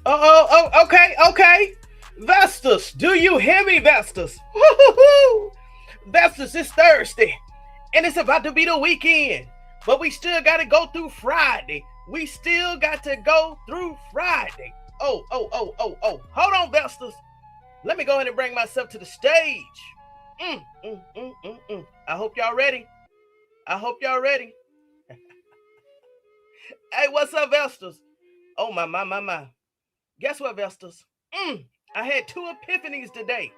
Okay. Vestas, do you hear me, Vestas? Woo-hoo-hoo. Vestas, it's Thursday, and it's about to be the weekend, but we still got to go through Friday. We still got to go through Friday. Oh. Hold on, Vestas. Let me go ahead and bring myself to the stage. I hope y'all ready. Hey, what's up, Vestas? Oh, my. Guess what, Vestas? I had two epiphanies today.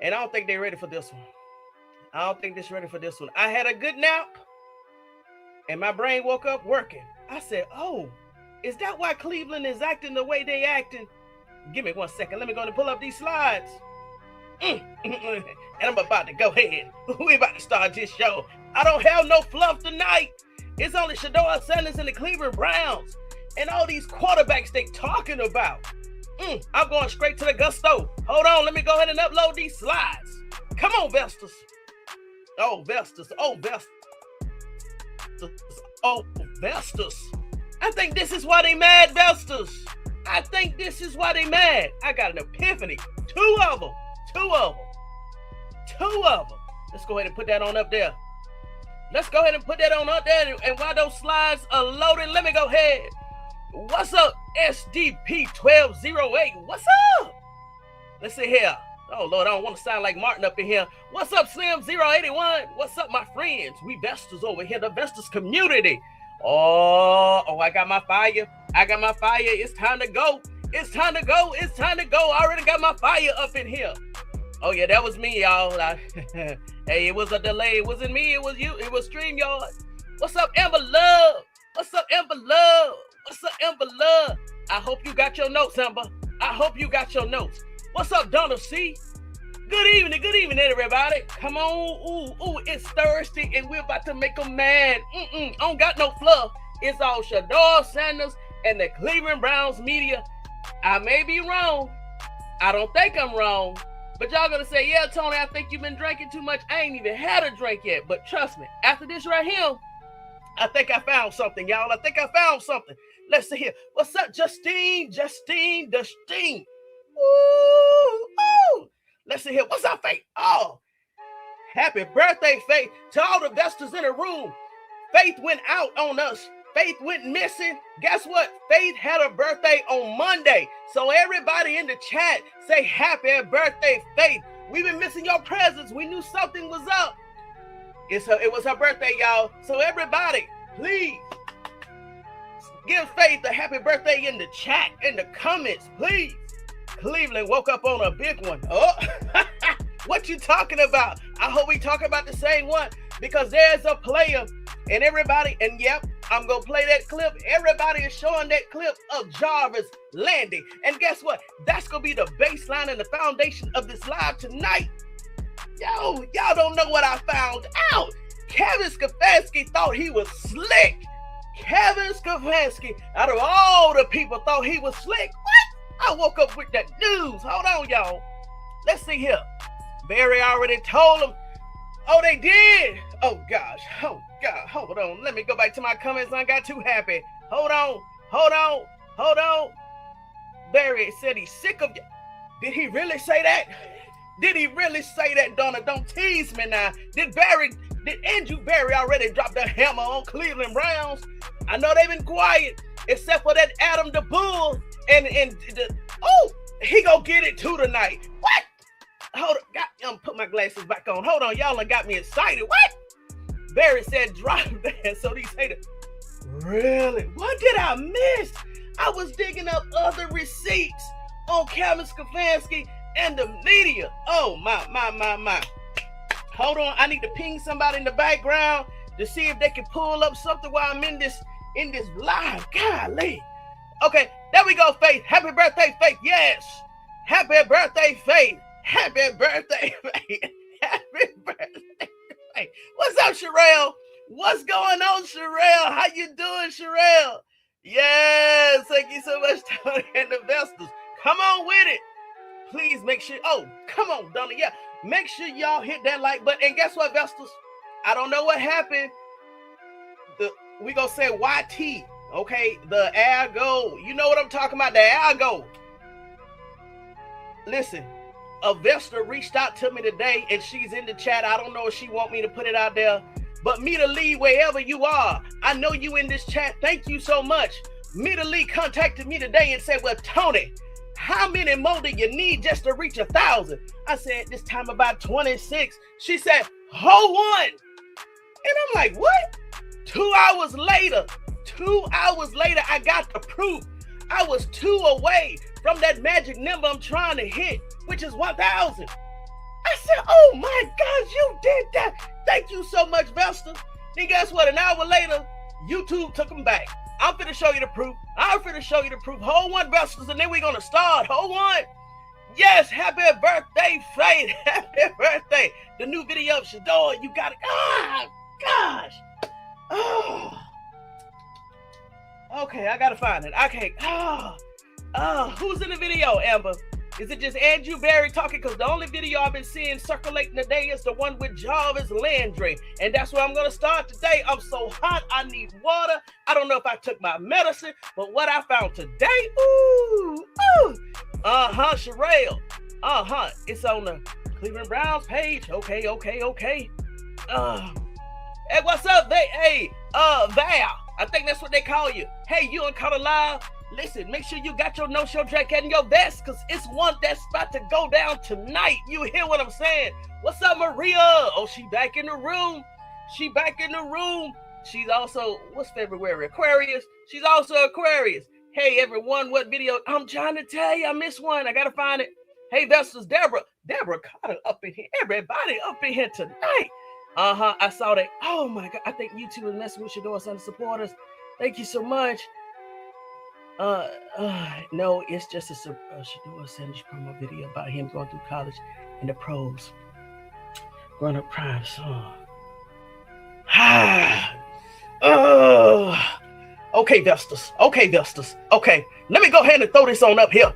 And I don't think they're ready for this one. I had a good nap, and my brain woke up working. I said, oh, is that why Cleveland is acting the way they acting? Give me 1 second. Let me go and pull up these slides. And I'm about to go ahead. We about to start this show. I don't have no fluff tonight. It's only Shedeur and the Cleveland Browns and all these quarterbacks they talking about. I'm going straight to the gusto. Hold on, let me go ahead and upload these slides. Come on, Vestas. Oh, Vestas. I think this is why they mad, Vestas. I got an epiphany. Two of them. Let's go ahead and put that on up there. And while those slides are loading, let me go ahead. What's up, SDP1208? What's up? Let's see here. Oh, Lord, I don't want to sound like Martin up in here. What's up, Slim081? What's up, my friends? We Vestas over here, the Vestas community. Oh, I got my fire. It's time to go. I already got my fire up in here. Oh, yeah, that was me, y'all. Hey, it was a delay. It wasn't me. It was you. It was StreamYard. What's up, Amber Love? I hope you got your notes, Amber. What's up, Donna C? Good evening, everybody. Come on. Ooh, it's Thursday, and we're about to make them mad. I don't got no fluff. It's all Shedeur Sanders and the Cleveland Browns media. I may be wrong. I don't think I'm wrong. But y'all gonna say, yeah, Tony, I think you've been drinking too much. I ain't even had a drink yet. But trust me, after this right here, I think I found something, y'all. Let's see here. What's up, Justine? Ooh. Let's see here. What's up, Faith? Oh, happy birthday, Faith. To all the Vestas in the room. Faith went out on us. Faith went missing. Guess what? Faith had a birthday on Monday. So everybody in the chat say happy birthday, Faith. We've been missing your presence. We knew something was up. It was her birthday, y'all. So everybody, please give Faith a happy birthday in the chat, in the comments, please. Cleveland woke up on a big one. Oh, what you talking about? I hope we talk about the same one, because there's a player and everybody, and yep, I'm going to play that clip. Everybody is showing that clip of Jarvis landing. And guess what? That's going to be the baseline and the foundation of this live tonight. Yo, y'all don't know what I found out. Kevin Stefanksi thought he was slick. Kevin Stefanski, out of all the people, thought he was slick. What? I woke up with that news. Hold on, y'all. Let's see here. Barry already told him. Oh, they did. Oh, gosh. Oh, God. Hold on. Let me go back to my comments. I got too happy. Hold on. Barry said he's sick of you. Did he really say that? Donna? Don't tease me now. Did Andrew Barry already drop the hammer on Cleveland Browns? I know they've been quiet, except for that Adam the Bull he gonna get it too tonight. What? Hold on, I'm put my glasses back on. Hold on, y'all done got me excited. What? Barry said drop that, so these haters. Really? What did I miss? I was digging up other receipts on Kevin Stefanski and the media. Oh my. Hold on, I need to ping somebody in the background to see if they can pull up something while I'm in this live. Golly. Okay, there we go, Faith. Happy birthday, Faith. Yes. Happy birthday, Faith. Happy birthday, Faith. Happy birthday, Faith. What's up, Sherelle? What's going on, Sherelle? How you doing, Sherelle? Yes, thank you so much, Tony and the Vestas. Come on with it. Please make sure. Oh, come on, Donna. Yeah, make sure y'all hit that like button. And guess what, Vestas? I don't know what happened. we gonna say YT. Okay, the algo. You know what I'm talking about, the algo. Listen, a Vesta reached out to me today, and she's in the chat. I don't know if she want me to put it out there, but Mita Lee, wherever you are, I know you in this chat. Thank you so much. Mita Lee contacted me today and said, well, Tony, how many more do you need just to reach 1,000? I said, this time about 26. She said, hold on. And I'm like, what? 2 hours later, I got the proof. I was 2 away from that magic number I'm trying to hit, which is 1,000. I said, oh my gosh, you did that. Thank you so much, Vesta. Then guess what? An hour later, YouTube took them back. I'm finna show you the proof. Hold on, Vestas, and then we're gonna start. Hold on. Yes, happy birthday, Faith. Happy birthday. The new video of Shedeur, you got it. Ah, gosh. Oh. Okay, I gotta find it. Okay. Who's in the video, Amber? Is it just Andrew Barry talking? Because the only video I've been seeing circulating today is the one with Jarvis Landry. And that's where I'm going to start today. I'm so hot. I need water. I don't know if I took my medicine, but what I found today, Sherelle. It's on the Cleveland Browns page. Okay. Hey, what's up, Val? I think that's what they call you. Hey, you on Color Live? Listen, make sure you got your no-show jacket and your vest, because it's one that's about to go down tonight. You hear what I'm saying? What's up, Maria? Oh, she back in the room. She's also, what's February? Aquarius. She's also Aquarius. Hey, everyone, what video? I'm trying to tell you, I missed one. I got to find it. Hey, Vestas, Deborah Carter up in here. Everybody up in here tonight. I saw that. Oh, my God. I think YouTube is messing with Shedeur Sunday supporters. Thank you so much. No, it's just a Shedeur Sanders promo video about him going through college and the pros. Growing up prime song. Okay, Vestas. Okay, let me go ahead and throw this on up here.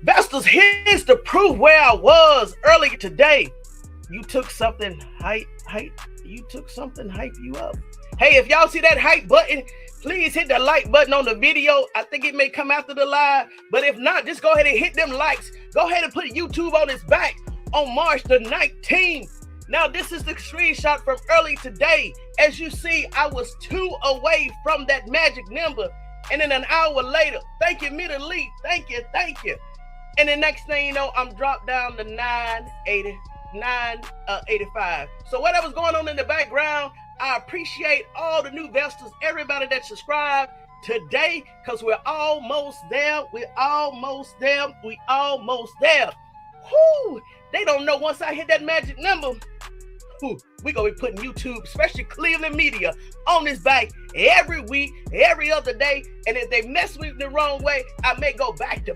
Vestas, here's the proof where I was earlier today. You took something hype you up. Hey, if y'all see that hype button, please hit the like button on the video. I think it may come after the live, but if not, just go ahead and hit them likes. Go ahead and put YouTube on its back on March the 19th. Now, this is the screenshot from early today. As you see, I was 2 away from that magic number, and then an hour later, thank you, Mita Lee, thank you. And the next thing you know, I'm dropped down to 985. So whatever's going on in the background, I appreciate all the new Vestas, everybody that subscribed today, because we're almost there. Whew, they don't know once I hit that magic number, we're going to be putting YouTube, especially Cleveland media, on this back every week, every other day. And if they mess with me the wrong way, I may go back to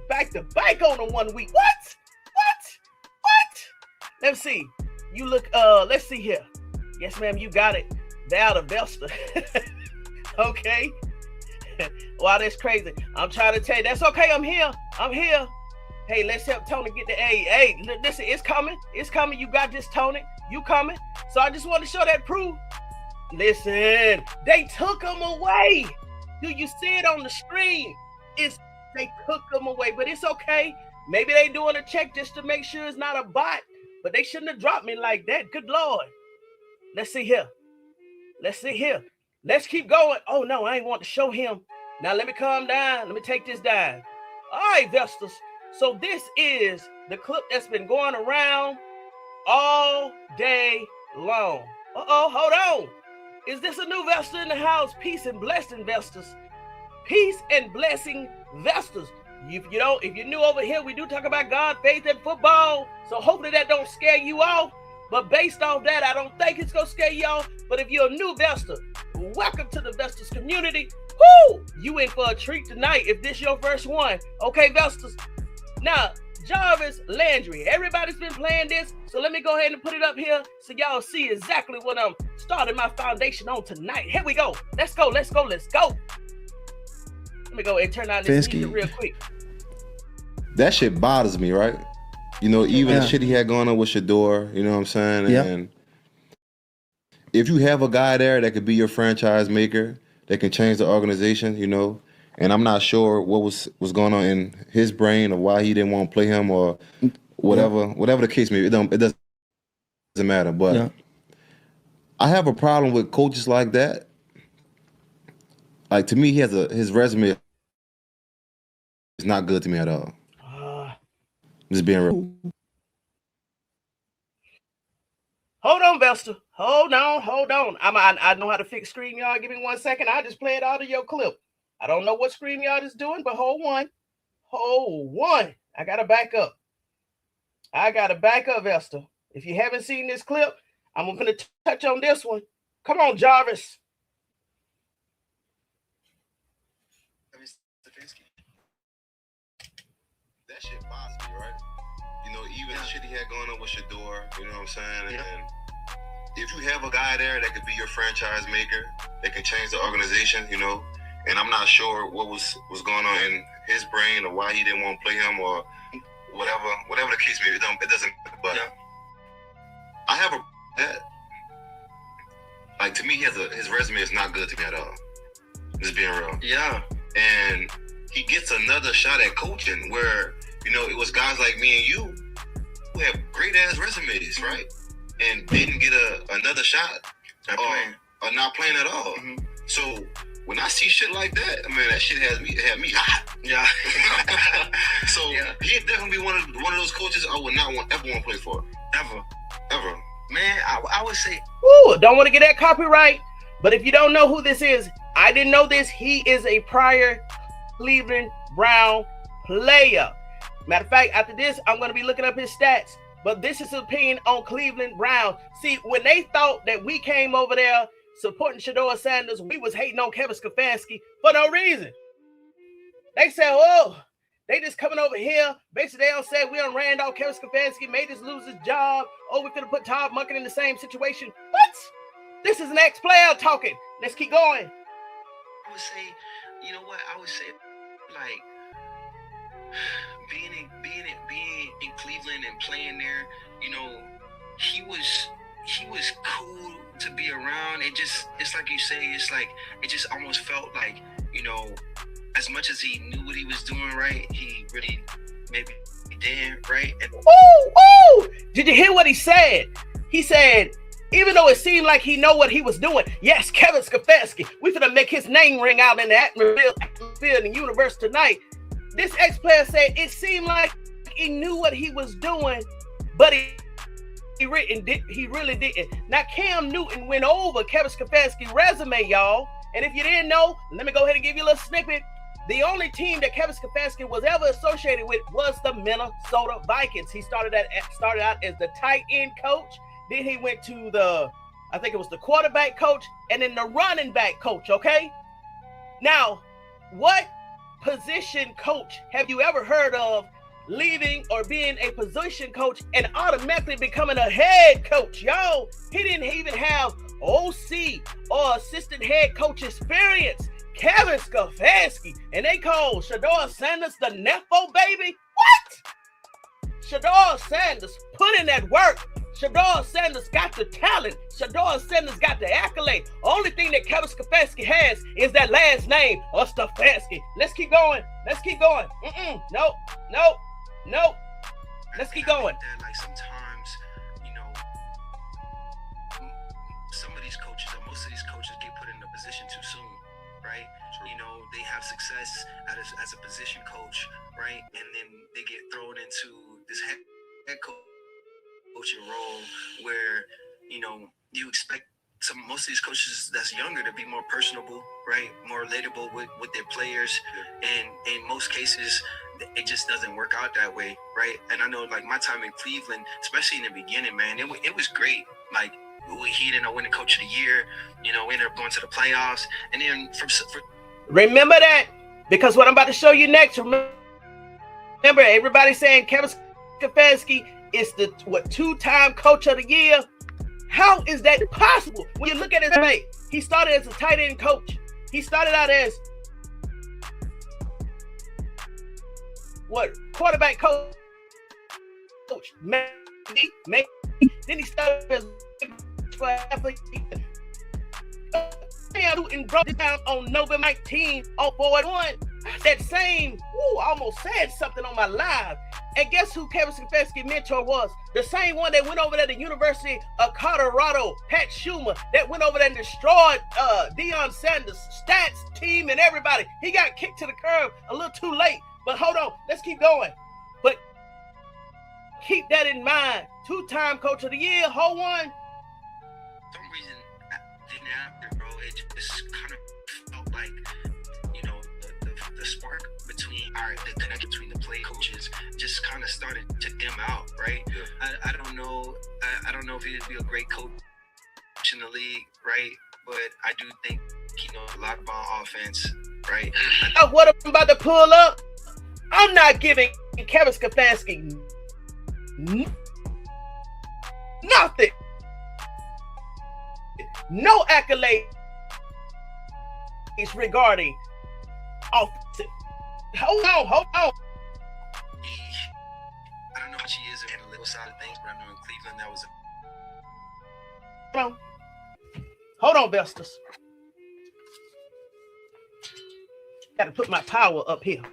back on them 1 week. What? Let's see. You look, let's see here. Yes, ma'am, you got it. Val the Vesta. Okay. Wow, that's crazy. I'm trying to tell you. That's okay. I'm here. Hey, let's help Tony get the A. Hey, listen, it's coming. You got this, Tony. You coming. So I just want to show that proof. Listen, they took them away. Do you see it on the screen? They took them away, but it's okay. Maybe they doing a check just to make sure it's not a bot, but they shouldn't have dropped me like that. Good Lord. Let's see here. Let's keep going. Oh, no, I ain't want to show him. Now, let me calm down. Let me take this down. All right, Vestas. So this is the clip that's been going around all day long. Hold on. Is this a new Vesta in the house? Peace and blessing, Vestas. Peace and blessing, Vestas. If you're new over here, we do talk about God, faith, and football. So hopefully that don't scare you off. But based on that, I don't think it's going to scare y'all. But if you're a new Vesta, welcome to the Vestas community. Woo! You in for a treat tonight if this your first one. Okay, Vestas. Now, Jarvis Landry. Everybody's been playing this. So let me go ahead and put it up here so y'all see exactly what I'm starting my foundation on tonight. Here we go. Let's go. Let me go and turn on this music real quick. That shit bothers me, right? Even the shit he had going on with Shedeur, you know what I'm saying? if you have a guy there that could be your franchise maker, that can change the organization, you know, and I'm not sure what was going on in his brain or why he didn't want to play him or whatever the case may be. It doesn't matter. But I have a problem with coaches like that. Like, to me, his resume is not good to me at all. Just being real. Hold on, Vesta. Hold on. I know how to fix StreamYard. Give me 1 second. I just played out of your clip. I don't know what StreamYard is doing, but hold one. I gotta back up. Vesta. If you haven't seen this clip, I'm gonna touch on this one. Come on, Jarvis. Stefanski. That shit bothers me, right? You know, even the shit he had going on with Shedeur, you know what I'm saying? Yeah. And if you have a guy there that could be your franchise maker, that can change the organization, you know, and I'm not sure what was going on in his brain or why he didn't want to play him or whatever the case may be, it doesn't matter. But I have that. Like, to me, his resume is not good to me at all. Just being real. Yeah. And he gets another shot at coaching where, you know, it was guys like me and you who have great ass resumes, right? And didn't get another shot or not playing at all. Mm-hmm. So when I see shit like that, I mean, that shit had me hot. Yeah. So he'd definitely be one of those coaches I would not ever want to play for. Ever. Man, I would say. Woo, don't want to get that copyright. But if you don't know who this is, I didn't know this. He is a prior Cleveland Brown player. Matter of fact, after this, I'm going to be looking up his stats. But this is his opinion on Cleveland Brown. See, when they thought that we came over there supporting Shedeur Sanders, we was hating on Kevin Stefanski for no reason. They said, oh, they just coming over here. Basically, they don't say we done ran off Kevin Stefanski, made us lose his job. Oh, we finna put Todd Monken in the same situation. What? This is an ex-player talking. Let's keep going. I would say, you know what? I would say, like, being in Cleveland and playing there, you know, he was cool to be around. It's like you say, it just almost felt like, you know, as much as he knew what he was doing, right, he really maybe did, right? And did you hear what he said? He said, even though it seemed like he know what he was doing, yes, Kevin Stefanski, we finna make his name ring out in the atmosphere in the universe tonight. This ex-player said it seemed like he knew what he was doing, but he really didn't. Now, Cam Newton went over Kevin Stefanski's resume, y'all. And if you didn't know, let me go ahead and give you a little snippet. The only team that Kevin Stefanski was ever associated with was the Minnesota Vikings. He started out as the tight end coach. Then he went to I think it was the quarterback coach, and then the running back coach, okay? Now, what position coach have you ever heard of leaving or being a position coach and automatically becoming a head coach? Yo, he didn't even have OC or assistant head coach experience. Kevin Stefanski, and they call Shedeur Sanders the Nepo baby? What? Shedeur Sanders put in that work. Shedeur Sanders got the talent. Shedeur Sanders got the accolade. Only thing that Kevin Stefanski has is that last name of Stefanski. Let's keep going. Nope. Let's keep going. Like, sometimes, you know, some of these coaches or most of these coaches get put in a position too soon, right? You know, they have success as a position coach, right? And then they get thrown into this head coaching role where, you know, you expect most of these coaches that's younger to be more personable, right? More relatable with their players. And in most cases, it just doesn't work out that way, right? And I know, like, my time in Cleveland, especially in the beginning, man, it was great. Like, he didn't win the coach of the year, you know, we ended up going to the playoffs. And then remember that, because what I'm about to show you next, remember everybody saying Kevin Stefanski is the two-time coach of the year. How is that possible? When you look at his resume, he started as a tight end coach. He started out as quarterback coach. Maybe. Then he started as and broke it down on November 19 on 4-1. That same, I almost said something on my live. And guess who Kevin Stefanski's mentor was? The same one that went over there at the University of Colorado, Pat Schumer, that went over there and destroyed Deion Sanders' stats, team, and everybody. He got kicked to the curb a little too late. But hold on, let's keep going. But keep that in mind. 2-time Coach of the Year, Ho one. For some reason, didn't happen, bro. It just kind of felt like, the spark between the connection between the play coaches just kind of started to dim out, right? Yeah. I don't know. I don't know if he'd be a great coach in the league, right? But I do think he knows a lot about offense, right? What I'm about to pull up, I'm not giving Kevin Stefanski nothing. No accolades regarding offensive. Hold on. I don't know how she is in the analytical side of things, but I know in Cleveland that was Hold on, Vestas. Got to put my power up here.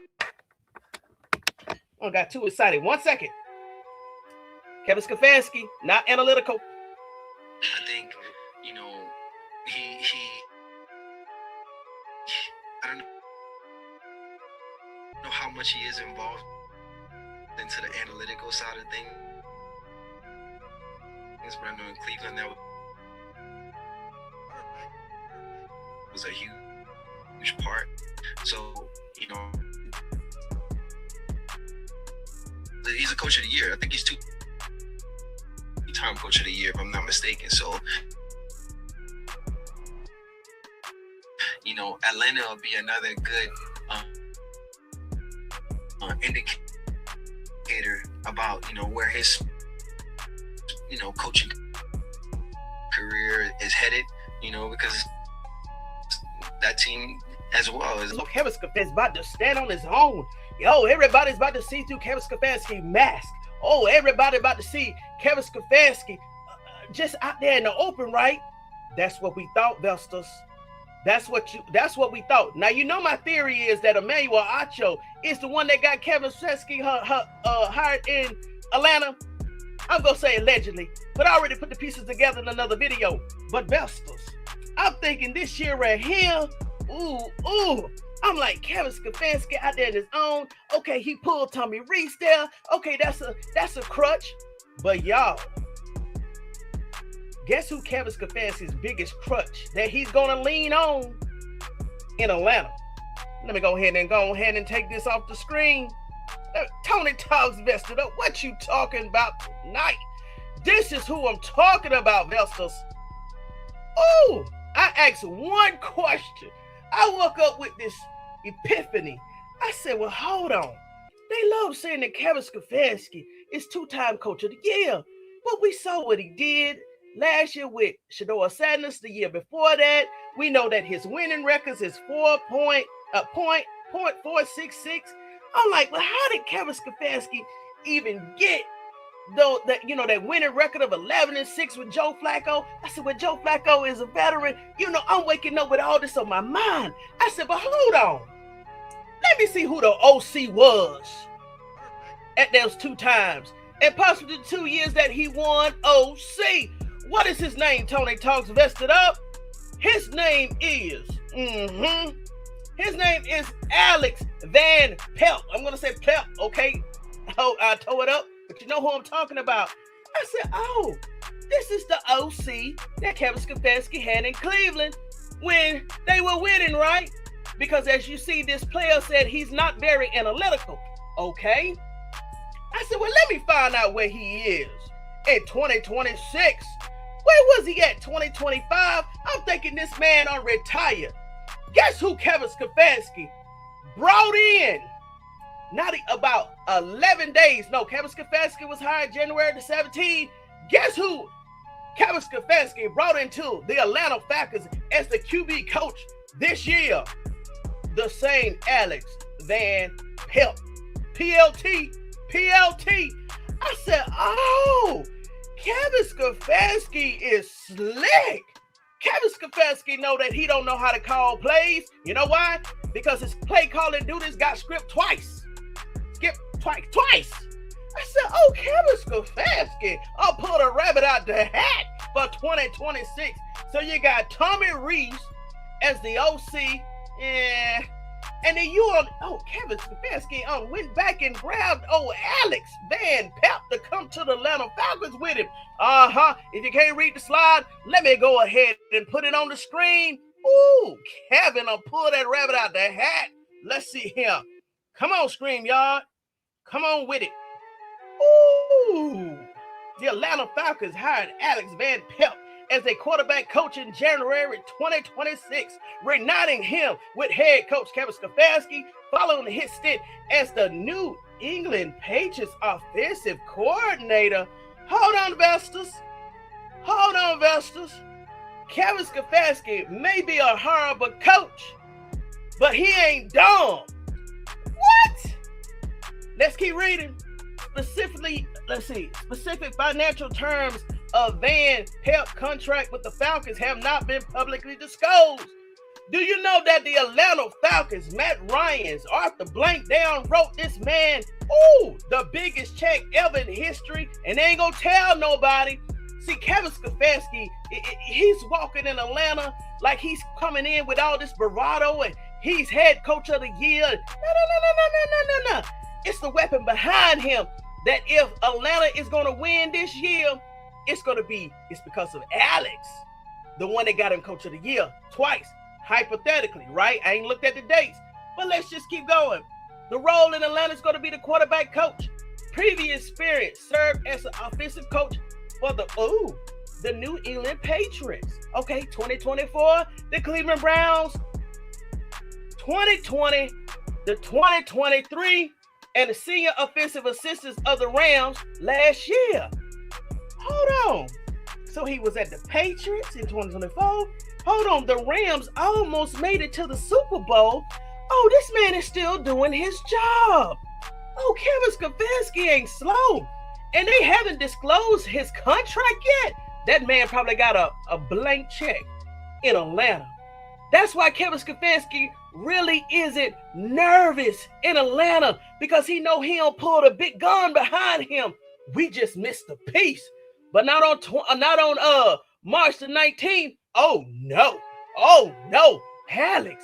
I got too excited. 1 second. Kevin Stefanski, not analytical. I think, he I don't know how much he is involved into the analytical side of things, but I know in Cleveland that was a huge part. So, he's a coach of the year. I think he's two-time coach of the year, if I'm not mistaken. So, Atlanta will be another good indicator about, where his, coaching career is headed, because that team as well is. Look, Kevin Stefanski's about to stand on his own. Everybody's about to see through Kevin Stefanski's mask. Everybody about to see Kevin Stefanski just out there in the open, right? That's what we thought, Vestas. That's what we thought. Now, my theory is that Emmanuel Acho is the one that got Kevin Stefanski hired in Atlanta. I'm going to say allegedly, but I already put the pieces together in another video. But Vestas, I'm thinking this year right here, I'm like, Kevin Stefanski out there on his own. Okay, he pulled Tommy Reese there. Okay, that's a crutch. But y'all, guess who Kevin Stefanski's biggest crutch that he's gonna lean on in Atlanta? Let me go ahead and take this off the screen. Tony Talks Vested Up. What you talking about tonight? This is who I'm talking about, Vestas. I asked one question. I woke up with this epiphany. I said, well, hold on. They love saying that Kevin Stefanski is 2-time Coach of the Year, but we saw what he did last year with Shedeur Sadness. The year before that, we know that his winning records is 4.466. I'm like, well, how did Kevin Stefanski even get that winning record of 11-6 with Joe Flacco? I said, well, Joe Flacco is a veteran. I'm waking up with all this on my mind. I said, but hold on. Let me see who the OC was at those 2 times, and possibly the 2 years that he won OC. What is his name? Tony Talks Vested Up. His name is his name is Alex Van Pelt. I'm gonna say Pelt, okay? I tore it up, but you know who I'm talking about. I said, this is the OC that Kevin Stefanski had in Cleveland when they were winning, right? Because as you see, this player said he's not very analytical. Okay. I said, well, let me find out where he is in 2026. Where was he at 2025? I'm thinking this man on retired. Guess who Kevin Stefanski brought in? Not about 11 days. No, Kevin Stefanski was hired January the 17th. Guess who Kevin Stefanski brought into the Atlanta Falcons as the QB coach this year? The same Alex Van Pelt. PLT. I said, Kevin Stefanski is slick. Kevin Stefanski know that he don't know how to call plays. You know why? Because his play calling duties got skipped twice. Twice. I said, oh, Kevin Stefanski, I'll pull the rabbit out the hat for 2026. So you got Tommy Reese as the OC. Yeah. And then Kevin Stefanski went back and grabbed Alex Van Pelt to come to the Atlanta Falcons with him. If you can't read the slide, let me go ahead and put it on the screen. Ooh, Kevin, I'll pull that rabbit out the hat. Let's see here. Come on, StreamYard. Come on with it. Ooh. The Atlanta Falcons hired Alex Van Pelt as a quarterback coach in January 2026, reuniting him with head coach Kevin Stefanski following his stint as the New England Patriots offensive coordinator. Hold on, Vestas. Kevin Stefanski may be a horrible coach, but he ain't dumb. What? Let's keep reading. Specific financial terms of Van Pelt's contract with the Falcons have not been publicly disclosed. Do you know that the Atlanta Falcons, Matt Ryan's Arthur Blank down wrote this man, the biggest check ever in history, and they ain't gonna tell nobody. See, Kevin Stefanski, he's walking in Atlanta like he's coming in with all this bravado and he's head coach of the year. No. It's the weapon behind him that if Atlanta is going to win this year, it's because of Alex, the one that got him coach of the year twice, hypothetically, right? I ain't looked at the dates, but let's just keep going. The role in Atlanta is going to be the quarterback coach. Previous experience served as an offensive coach for the New England Patriots. Okay, 2024, the Cleveland Browns. 2020, the 2023, and the senior offensive assistants of the Rams last year. Hold on. So he was at the Patriots in 2024. Hold on. The Rams almost made it to the Super Bowl. Oh, this man is still doing his job. Oh, Kevin Stefanski ain't slow. And they haven't disclosed his contract yet. That man probably got a blank check in Atlanta. That's why Kevin Stefanski really isn't nervous in Atlanta, because he know he don't pull the big gun behind him. We just missed the piece, but not on March the 19th. Oh no, Alex.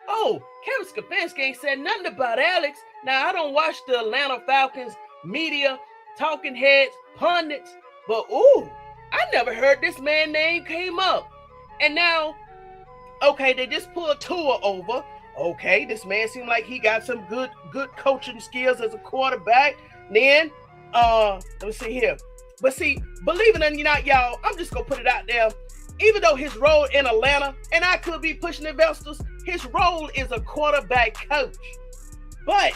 Oh, Kevin Stefanski ain't said nothing about Alex. Now I don't watch the Atlanta Falcons media, talking heads, pundits, but I never heard this man's name came up. And now, okay, they just pulled Tua over. Okay, this man seemed like he got some good coaching skills as a quarterback. Then, let me see here. But see, believe it or not, y'all, I'm just gonna put it out there. Even though his role in Atlanta, and I could be pushing investors, his role is a quarterback coach. But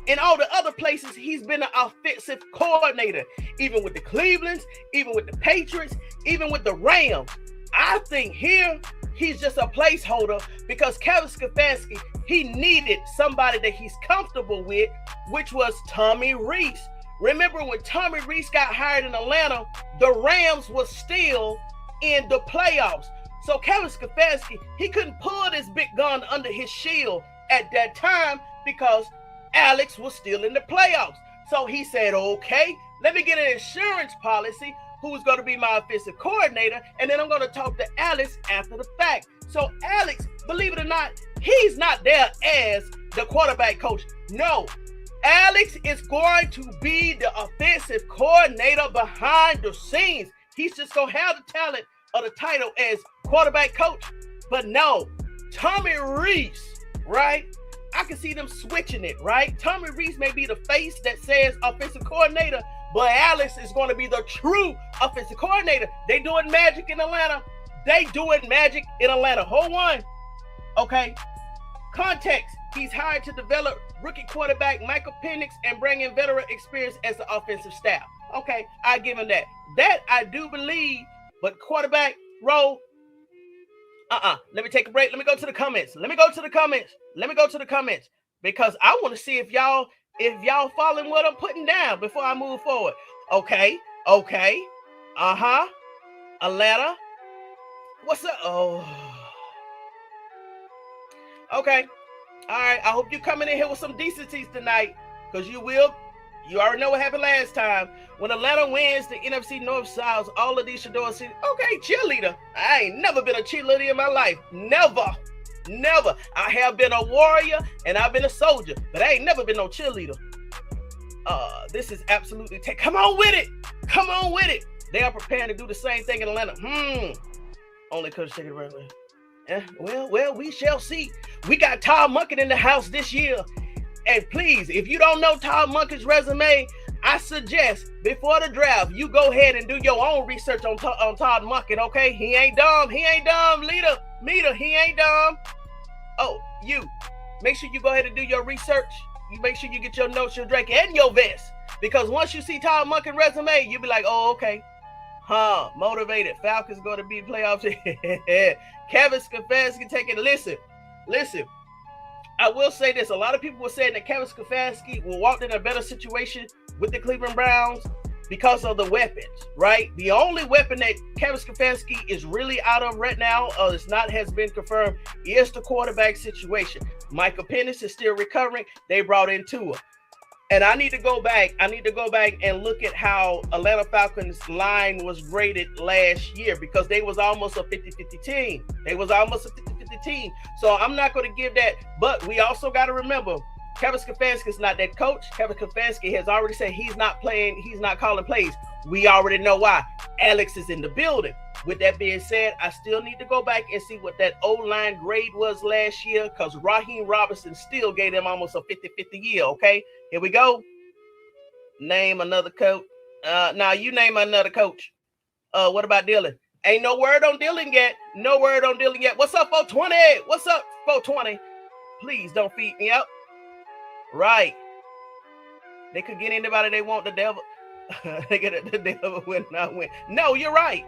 in all the other places, he's been an offensive coordinator, even with the Clevelands, even with the Patriots, even with the Rams. I think here he's just a placeholder because Kevin Stefanski, he needed somebody that he's comfortable with, which was Tommy Reese. Remember when Tommy Reese got hired in Atlanta, the Rams was still in the playoffs. So Kevin Stefanski, he couldn't pull this big gun under his shield at that time because Alex was still in the playoffs. So he said, okay, let me get an insurance policy who's going to be my offensive coordinator, and then I'm going to talk to Alex after the fact. So Alex, believe it or not, he's not there as the quarterback coach. No, Alex is going to be the offensive coordinator behind the scenes. He's just going to have the talent of the title as quarterback coach. But no, Tommy Reese, right? I can see them switching it, right? Tommy Reese may be the face that says offensive coordinator, but Alex is going to be the true offensive coordinator. They doing magic in Atlanta. Hold on. Okay. Context. He's hired to develop rookie quarterback Michael Penix and bring in veteran experience as the offensive staff. Okay, I give him that. That I do believe, but quarterback role, Let me take a break. Let me go to the comments. Because I want to see if y'all following what I'm putting down before I move forward. Okay. Atlanta, What's up? Oh, okay. All right. I hope you're coming in here with some decencies tonight, because you will. You already know what happened last time. When Atlanta wins the NFC North South, all of these Shedeur cities, okay, cheerleader. I ain't never been a cheerleader in my life. Never. Never. I have been a warrior and I've been a soldier, but I ain't never been no cheerleader. This is absolutely come on with it. Come on with it. They are preparing to do the same thing in Atlanta. Only Coach take it right away. Well, we shall see. We got Todd Monken in the house this year. And please, if you don't know Todd Monken's resume, I suggest before the draft, you go ahead and do your own research on Todd Monken, okay? He ain't dumb. He ain't dumb, leader. Meter, he ain't dumb. Oh, you. Make sure you go ahead and do your research. You make sure you get your notes, your drink, and your vest. Because once you see Todd Monken's resume, you'll be like, oh, okay. Motivated. Falcons going to be playoffs. Kevin Stefanski taking listen. I will say this. A lot of people were saying that Kevin Stefanski will walk in a better situation with the Cleveland Browns because of the weapons, right? The only weapon that Kevin Stefanski is really out of right now, has been confirmed, is the quarterback situation. Michael Penix is still recovering. They brought in Tua. And I need to go back and look at how Atlanta Falcons line was graded last year, because they was almost a 50-50 team. So I'm not going to give that. But we also got to remember, Kevin Stefanski is not that coach. Kevin Stefanski has already said he's not calling plays. We already know why. Alex is in the building. With that being said, I still need to go back and see what that O-line grade was last year, because Raheem Robinson still gave them almost a 50-50 year, okay? Here we go. Name another coach. Now you name another coach. What about Dylan? Ain't no word on Dylan yet. What's up, 420? What's up, 420? Please don't feed me up. Right. They could get anybody they want. The devil. They get the devil will not win. No, you're right.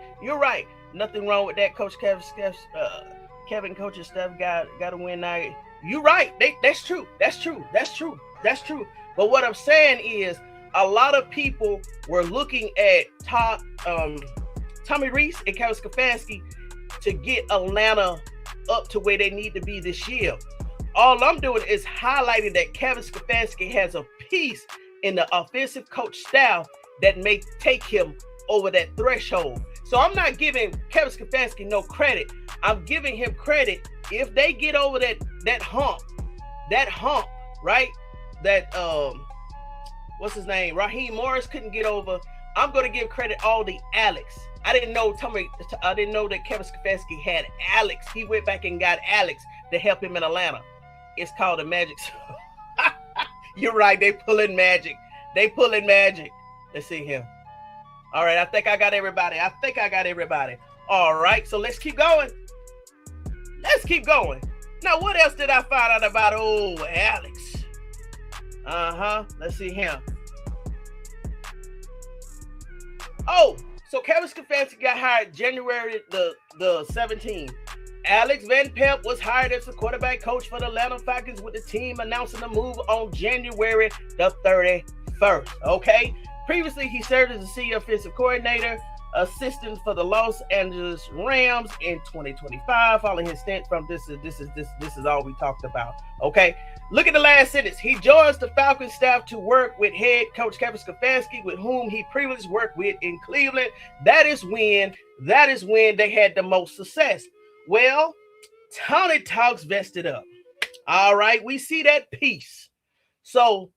Nothing wrong with that. Coach Kevin coaching staff got to win now. You're right. That's true. But what I'm saying is, a lot of people were looking at Tommy Rees and Kevin Stefanski to get Atlanta up to where they need to be this year. All I'm doing is highlighting that Kevin Stefanski has a piece in the offensive coach staff that may take him over that threshold. So I'm not giving Kevin Stefanski no credit. I'm giving him credit if they get over that hump, right? That what's his name? Raheem Morris couldn't get over. I'm going to give credit all to Alex. I didn't know that Kevin Stefanski had Alex. He went back and got Alex to help him in Atlanta. It's called the Magic. You're right. They pulling magic. Let's see here. All right. I think I got everybody. All right. So let's keep going. Now, what else did I find out about old Alex? Let's see here. Oh, so Kevin Stefanski got hired January the 17th. Alex Van Pelt was hired as the quarterback coach for the Atlanta Falcons, with the team announcing the move on January the 31st. Okay. Previously, he served as the senior offensive coordinator, assistant for the Los Angeles Rams in 2025. Following his stint from this is all we talked about. Okay. Look at the last sentence. He joins the Falcons staff to work with head coach Kevin Stefanski, with whom he previously worked with in Cleveland. That is when they had the most success. Well, Tony Talks Vested Up. All right, we see that piece. So,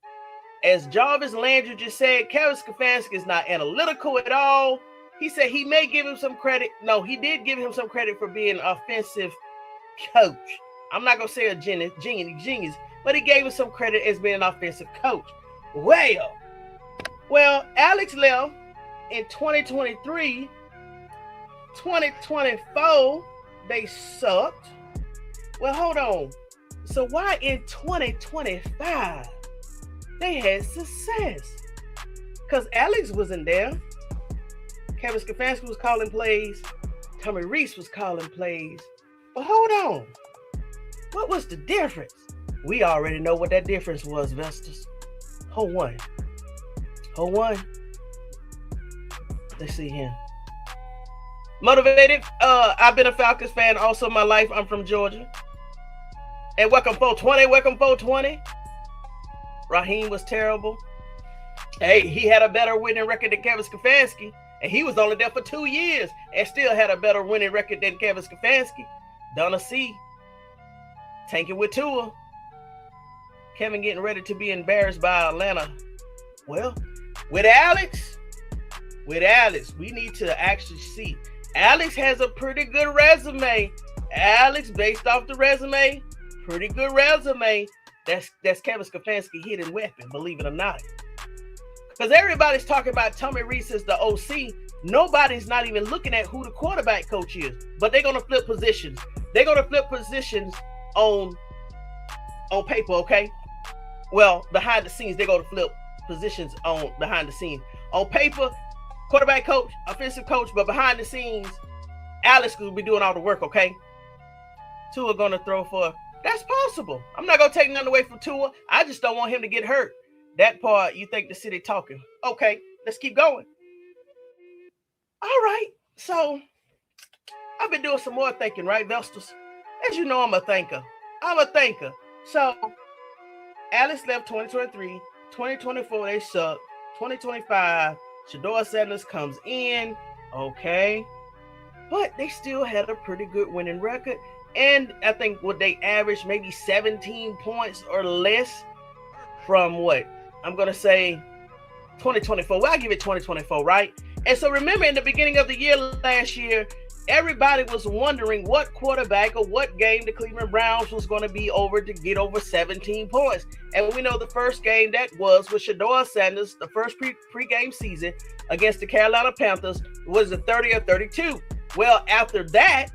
as Jarvis Landry just said, Kevin Stefanski is not analytical at all. He said he may give him some credit. No, he did give him some credit for being an offensive coach. I'm not going to say a genius, but he gave him some credit as being an offensive coach. Well, Alex left in 2023. 2024, they sucked. Well, hold on. So why in 2025 they had success? Because Alex wasn't there. Kevin Stefanski was calling plays. Tommy Rees was calling plays. But hold on. What was the difference? We already know what that difference was, Vestas. Hold on. Let's see here. Motivated. I've been a Falcons fan also my life. I'm from Georgia. And welcome 420. Welcome 420. Raheem was terrible. Hey, he had a better winning record than Kevin Stefanski. And he was only there for 2 years and still had a better winning record than Kevin Stefanski. Donna C. Tanking with Tua. Kevin getting ready to be embarrassed by Atlanta. Well, with Alex, we need to actually see. Alex has a pretty good resume. Alex, based off the resume, pretty good resume. That's Kevin Stefanski's hidden weapon, believe it or not. Because everybody's talking about Tommy Rees as the OC. Nobody's not even looking at who the quarterback coach is. But they're going to flip positions. They're going to flip positions on paper, okay? Well, behind the scenes, they're going to flip positions on behind the scenes. On paper, quarterback coach, offensive coach, but behind the scenes, Alex will be doing all the work, okay? Tua going to throw for... That's possible. I'm not going to take nothing away from Tua. I just don't want him to get hurt. That part, you think the city talking. Okay, let's keep going. All right, so I've been doing some more thinking, right, Vestas? As you know, I'm a thinker. So, Alex left 2023. 2024, they suck. 2025, Shedeur Sanders comes in. Okay. But they still had a pretty good winning record. And I think what they averaged maybe 17 points or less from what? I'm going to say 2024. Well, I'll give it 2024, right? And so remember in the beginning of the year last year, everybody was wondering what quarterback or what game the Cleveland Browns was going to be over to get over 17 points. And we know the first game that was with Shedeur Sanders, the first pre-game season against the Carolina Panthers, was the 30 or 32. Well, after that,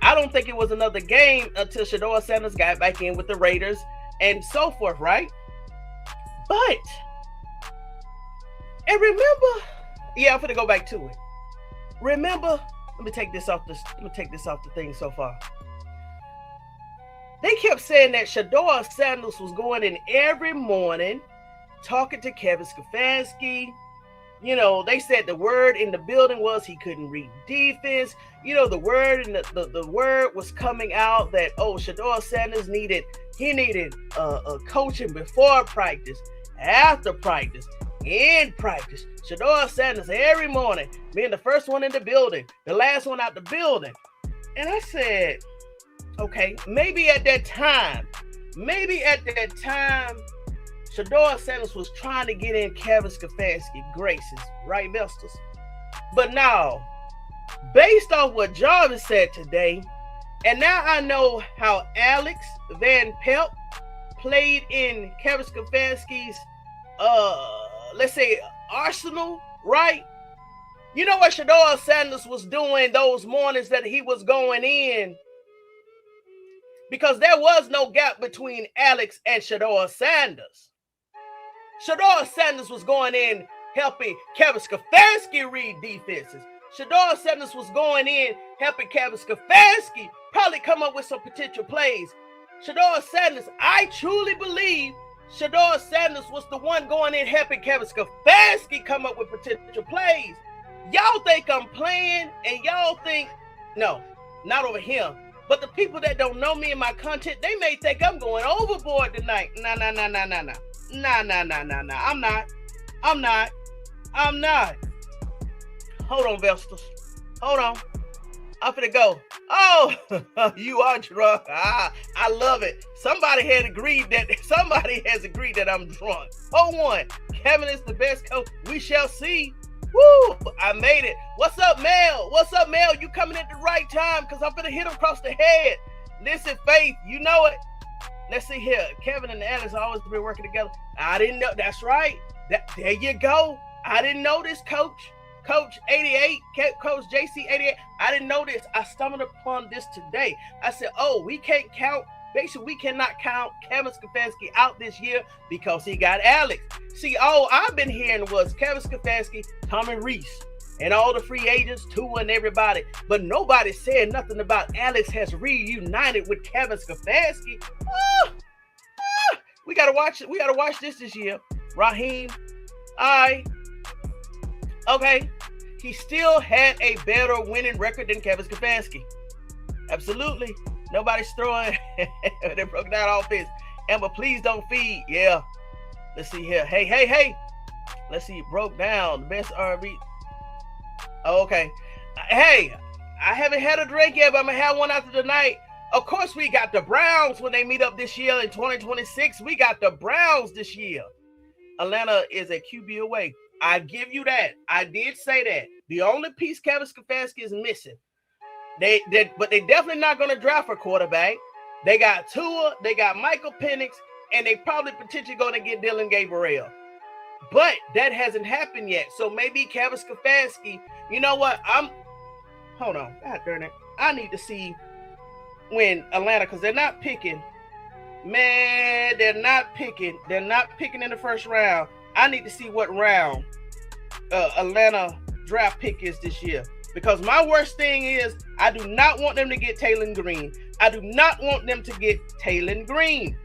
I don't think it was another game until Shedeur Sanders got back in with the Raiders and so forth, right? But, and remember, yeah, I'm going to go back to it. Remember, let me take this off the thing so far. They kept saying that Shedeur Sanders was going in every morning, talking to Kevin Stefanski. You know, they said the word in the building was he couldn't read defense. You know, the word and the word was coming out that, oh, Shedeur Sanders needed a coaching before practice, after practice, in practice. Shedeur Sanders every morning, being the first one in the building, the last one out the building. And I said, okay, maybe at that time, Shedeur Sanders was trying to get in Kevin Stefanski graces, right, Vestas? But now, based off what Jarvis said today, and now I know how Alex Van Pelt played in Kevin Stefanski's, let's say, arsenal, right? You know what Shedeur Sanders was doing those mornings that he was going in? Because there was no gap between Alex and Shedeur Sanders. Shedeur Sanders was going in helping Kevin Stefanski read defenses. Shedeur Sanders was going in helping Kevin Stefanski probably come up with some potential plays. Shedeur Sanders, I truly believe Shedeur Sanders was the one going in helping Kevin Stefanski come up with potential plays. Y'all think I'm playing and y'all think, no, not over here. But the people that don't know me and my content, they may think I'm going overboard tonight. Nah. I'm not. Hold on, Vestas. Hold on. I'm finna go. Oh, you are drunk. I love it. Somebody has agreed that I'm drunk. Oh, one. Kevin is the best coach. We shall see. Woo! I made it. What's up, Mel? You coming at the right time because I'm gonna hit him across the head. Listen, Faith, you know it. Let's see here. Kevin and Alice always been working together. I didn't know. That's right. There you go. I didn't know this, Coach. Coach 88, Coach JC 88. I didn't know this. I stumbled upon this today. I said, oh, we can't count. Basically, we cannot count Kevin Stefanski out this year because he got Alex. See, all I've been hearing was Kevin Stefanski, Tommy Rees, and all the free agents, Tua and everybody. But nobody said nothing about Alex has reunited with Kevin Stefanski. We gotta watch it. We gotta watch this year. Raheem. All right. Okay. he still had a better winning record than Kevin Stefanski. Absolutely. Nobody's throwing. They broke down offense. Amber, please don't feed. Yeah. Let's see here. Hey. Let's see. Broke down. The best RB. Oh, okay. Hey, I haven't had a drink yet, but I'm going to have one after tonight. Of course, we got the Browns when they meet up this year in 2026. We got the Browns this year. Atlanta is a QB away. I give you that. I did say that. The only piece Kevin Stefanski is missing. But they definitely not going to draft a quarterback. They got Tua, they got Michael Penix, and they probably potentially going to get Dylan Gabriel. But that hasn't happened yet. So maybe Kevin Stefanski, you know what? Hold on. God darn it. I need to see when Atlanta, because they're not picking. Man, they're not picking. They're not picking in the first round. I need to see what round Atlanta draft pick is this year. Because my worst thing is I do not want them to get Taylor Green. I do not want them to get Taylor Green.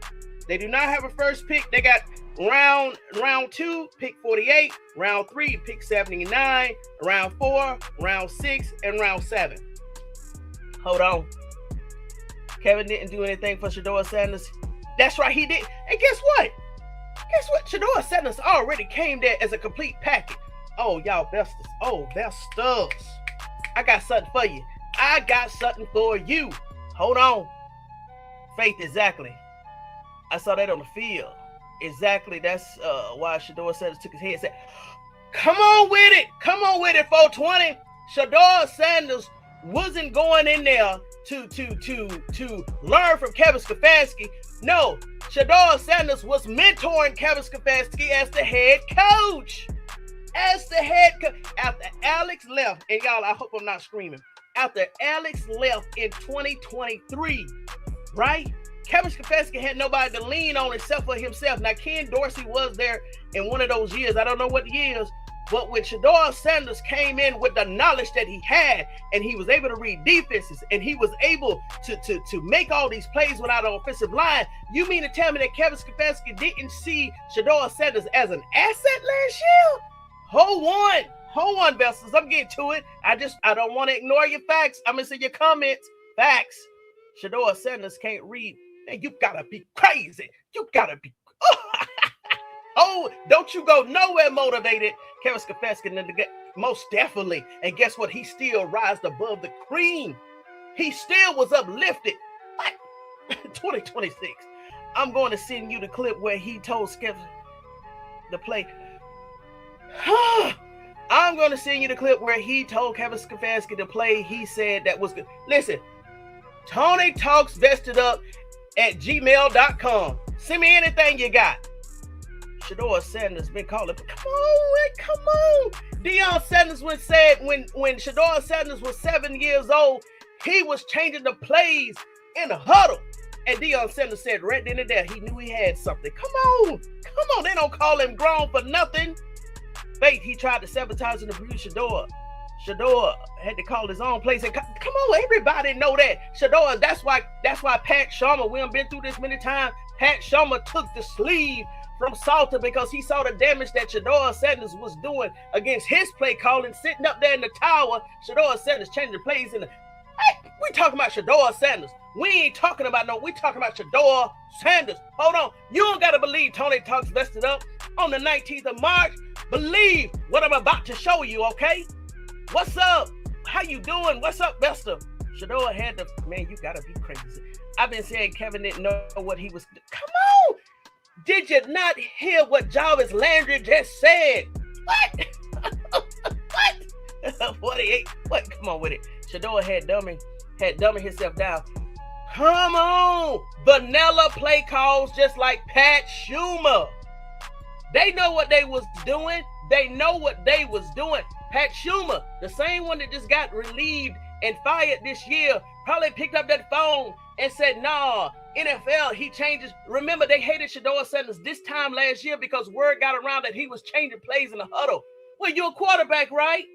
They do not have a first pick. They got round 2, pick 48, round 3, pick 79, round 4, round 6, and round 7. Hold on. Kevin didn't do anything for Shedeur Sanders. That's right, he did. And guess what? Shedeur Sanders already came there as a complete package. Oh, y'all Vestas. Oh, Vestas. I got something for you. I got something for you. Hold on. Faith, exactly. I saw that on the field. Exactly. That's why Shedeur Sanders took his head and said, come on with it. Come on with it, 420. Shedeur Sanders wasn't going in there to learn from Kevin Stefanski. No, Shedeur Sanders was mentoring Kevin Stefanski as the head coach. After Alex left, and y'all, I hope I'm not screaming. After Alex left in 2023, right? Kevin Stefanski had nobody to lean on except for himself. Now, Ken Dorsey was there in one of those years. I don't know what years, but when Shedeur Sanders came in with the knowledge that he had, and he was able to read defenses, and he was able to make all these plays without an offensive line, you mean to tell me that Kevin Stefanski didn't see Shedeur Sanders as an asset last year? Hold on, Vessels. I'm getting to it. I don't want to ignore your facts. I'm gonna see your comments. Facts. Shedeur Sanders can't read. Man, you gotta be crazy. You gotta be. Oh, don't you go nowhere motivated. Kevin Stefanski, most definitely. And guess what? He still rised above the cream. He still was uplifted. What? 2026. I'm going to send you the clip where he told Skip to play. I'm going to send you the clip where he told Kevin Stefanski to play. He said that was good. Listen, ToneyTalksVestedUp@gmail.com. Send me anything you got. Shedeur Sanders been calling. Come on. Deion Sanders said when Shedeur Sanders was 7 years old, he was changing the plays in the huddle. And Deion Sanders said right then and there, he knew he had something. Come on. They don't call him grown for nothing. Faith, he tried to sabotage and abuse Shedeur. Shedeur had to call his own place. And come on, everybody know that. Shedeur, that's why Pat Sharma, we have been through this many times. Pat Sharma took the sleeve from Salter because he saw the damage that Shedeur Sanders was doing against his play calling, sitting up there in the tower. Shedeur Sanders changing the plays in the. Hey, we talking about Shedeur Sanders. We ain't talking about we talking about Shedeur Sanders. Hold on. You don't gotta believe Tony Talks Vested Up on the 19th of March. Believe what I'm about to show you, okay? What's up? How you doing? What's up, Vesta? Shedeur had the man, you gotta be crazy. I've been saying Kevin didn't know what he was. Come on! Did you not hear what Jarvis Landry just said? What? What? 48. What? Come on with it. Shedeur had dummy himself down. Come on! Vanilla play calls just like Pat Schumer. They know what they was doing. Pat Schumer, the same one that just got relieved and fired this year, probably picked up that phone and said, nah, NFL, he changes. Remember, they hated Shedeur Sanders this time last year because word got around that he was changing plays in the huddle. Well, you're a quarterback, right?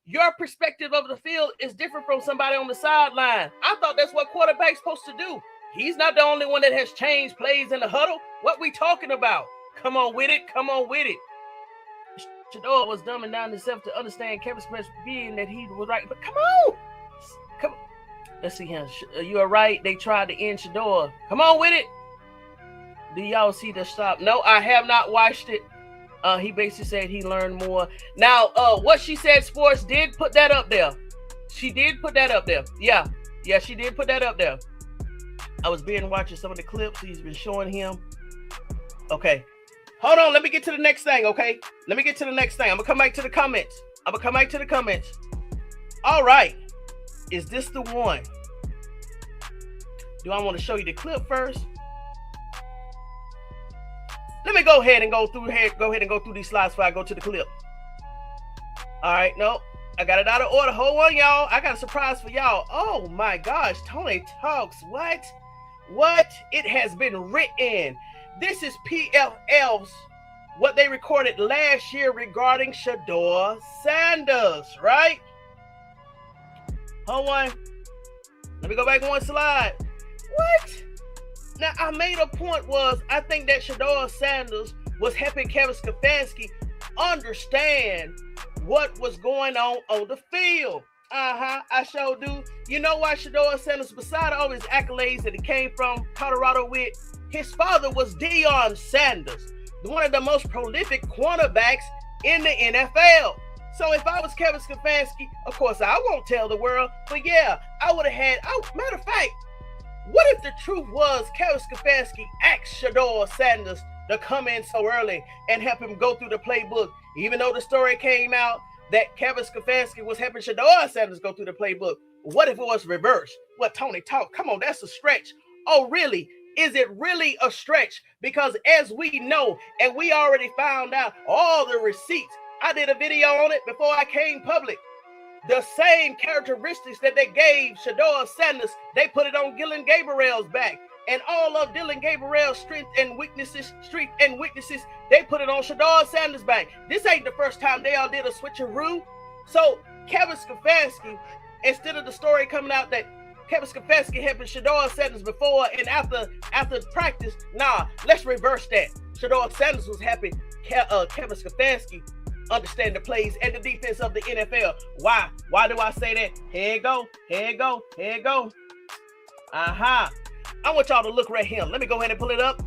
Your perspective of the field is different from somebody on the sideline. I thought that's what quarterback's supposed to do. He's not the only one that has changed plays in the huddle. What we talking about? Come on with it. Shedeur was dumbing down himself to understand Kevin Smith's being that he was right. But come on. Let's see him. You are right. They tried to end Shedeur. Come on with it. Do y'all see the stop? No, I have not watched it. He basically said he learned more. Now, What She Said Sports did put that up there. She did put that up there. Yeah, she did put that up there. I was watching some of the clips he's been showing him. Okay. Hold on. Let me get to the next thing, okay? Let me get to the next thing. I'm going to come back to the comments. All right. Is this the one? Do I want to show you the clip first? Let me go ahead and go through these slides before I go to the clip. All right. No, I got it out of order. Hold on, y'all. I got a surprise for y'all. Oh, my gosh. Tony Talks. What? It has been written. This is PFL's, what they recorded last year regarding Shedeur Sanders, right? Hold on. Let me go back one slide. What? Now, I made a point I think that Shedeur Sanders was helping Kevin Stefanksi understand what was going on the field. I sure do. You know why Shedeur Sanders, beside all his accolades that he came from Colorado with, his father was Deion Sanders, one of the most prolific cornerbacks in the NFL. So if I was Kevin Stefanski, of course I won't tell the world, but yeah, I would have had, matter of fact, what if the truth was Kevin Stefanski asked Shedeur Sanders to come in so early and help him go through the playbook, even though the story came out that Kevin Stefanski was helping Shedeur Sanders go through the playbook? What if it was reversed? What, Tony Talk? Come on, that's a stretch. Oh, really? Is it really a stretch? Because as we know, and we already found out all the receipts, I did a video on it before I came public. The same characteristics that they gave Shedeur Sanders, they put it on Dylan Gabriel's back. And all of Dylan Gabriel's strength and weaknesses, they put it on Shedeur Sanders' back. This ain't the first time they all did a switcheroo. So Kevin Stefanski, instead of the story coming out that Kevin Stefanski helping Shedeur Sanders before and after practice, let's reverse that. Shedeur Sanders was helping Kevin Stefanski understand the plays and the defense of the NFL. Why? Why do I say that? Here it go. I want y'all to look right here. Let me go ahead and pull it up.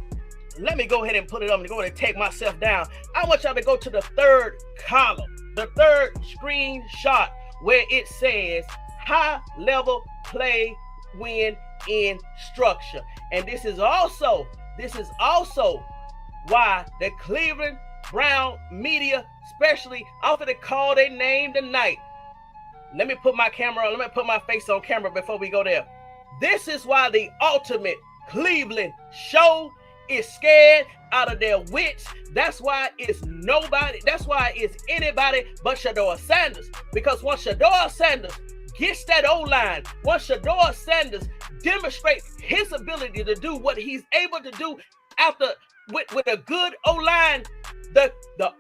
I'm going to go ahead and take myself down. I want y'all to go to the third column, the third screenshot, where it says high level play win in structure. And this is also why the Cleveland Brown media, especially, I'm going to call their name tonight. Let me put my face on camera before we go there. This is why the ultimate Cleveland show is scared out of their wits. That's why it's anybody but Shedeur Sanders. Because once Shedeur Sanders gets that O-line, once Shedeur Sanders demonstrates his ability to do what he's able to do with a good O-line, the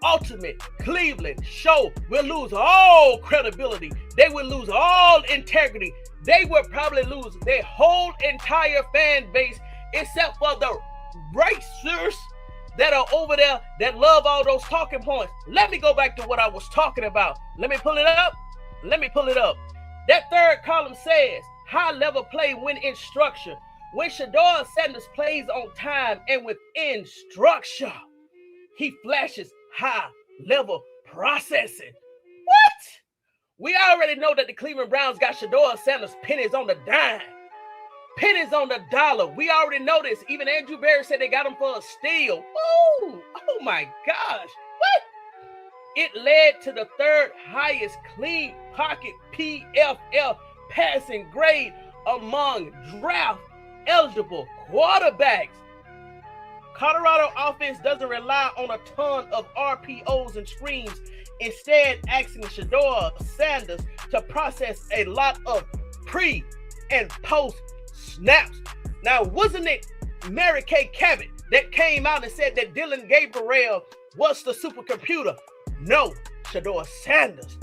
ultimate Cleveland show will lose all credibility. They will lose all integrity. They will probably lose their whole entire fan base, except for the racers that are over there that love all those talking points. Let me go back to what I was talking about. Let me pull it up. That third column says high level play when in structure. When Shedeur Sanders plays on time and within structure, he flashes high level processing. What? We already know that the Cleveland Browns got Shedeur Sanders pennies on the dime, pennies on the dollar. We already know this. Even Andrew Berry said they got him for a steal. Ooh, oh my gosh. What? It led to the third highest clean pocket PFF passing grade among draft eligible quarterbacks. Colorado offense doesn't rely on a ton of RPOs and screens, instead asking Shedeur Sanders to process a lot of pre and post snaps. Now, wasn't it Mary Kay Cabot that came out and said that Dylan Gabriel was the supercomputer? No, Shedeur Sanders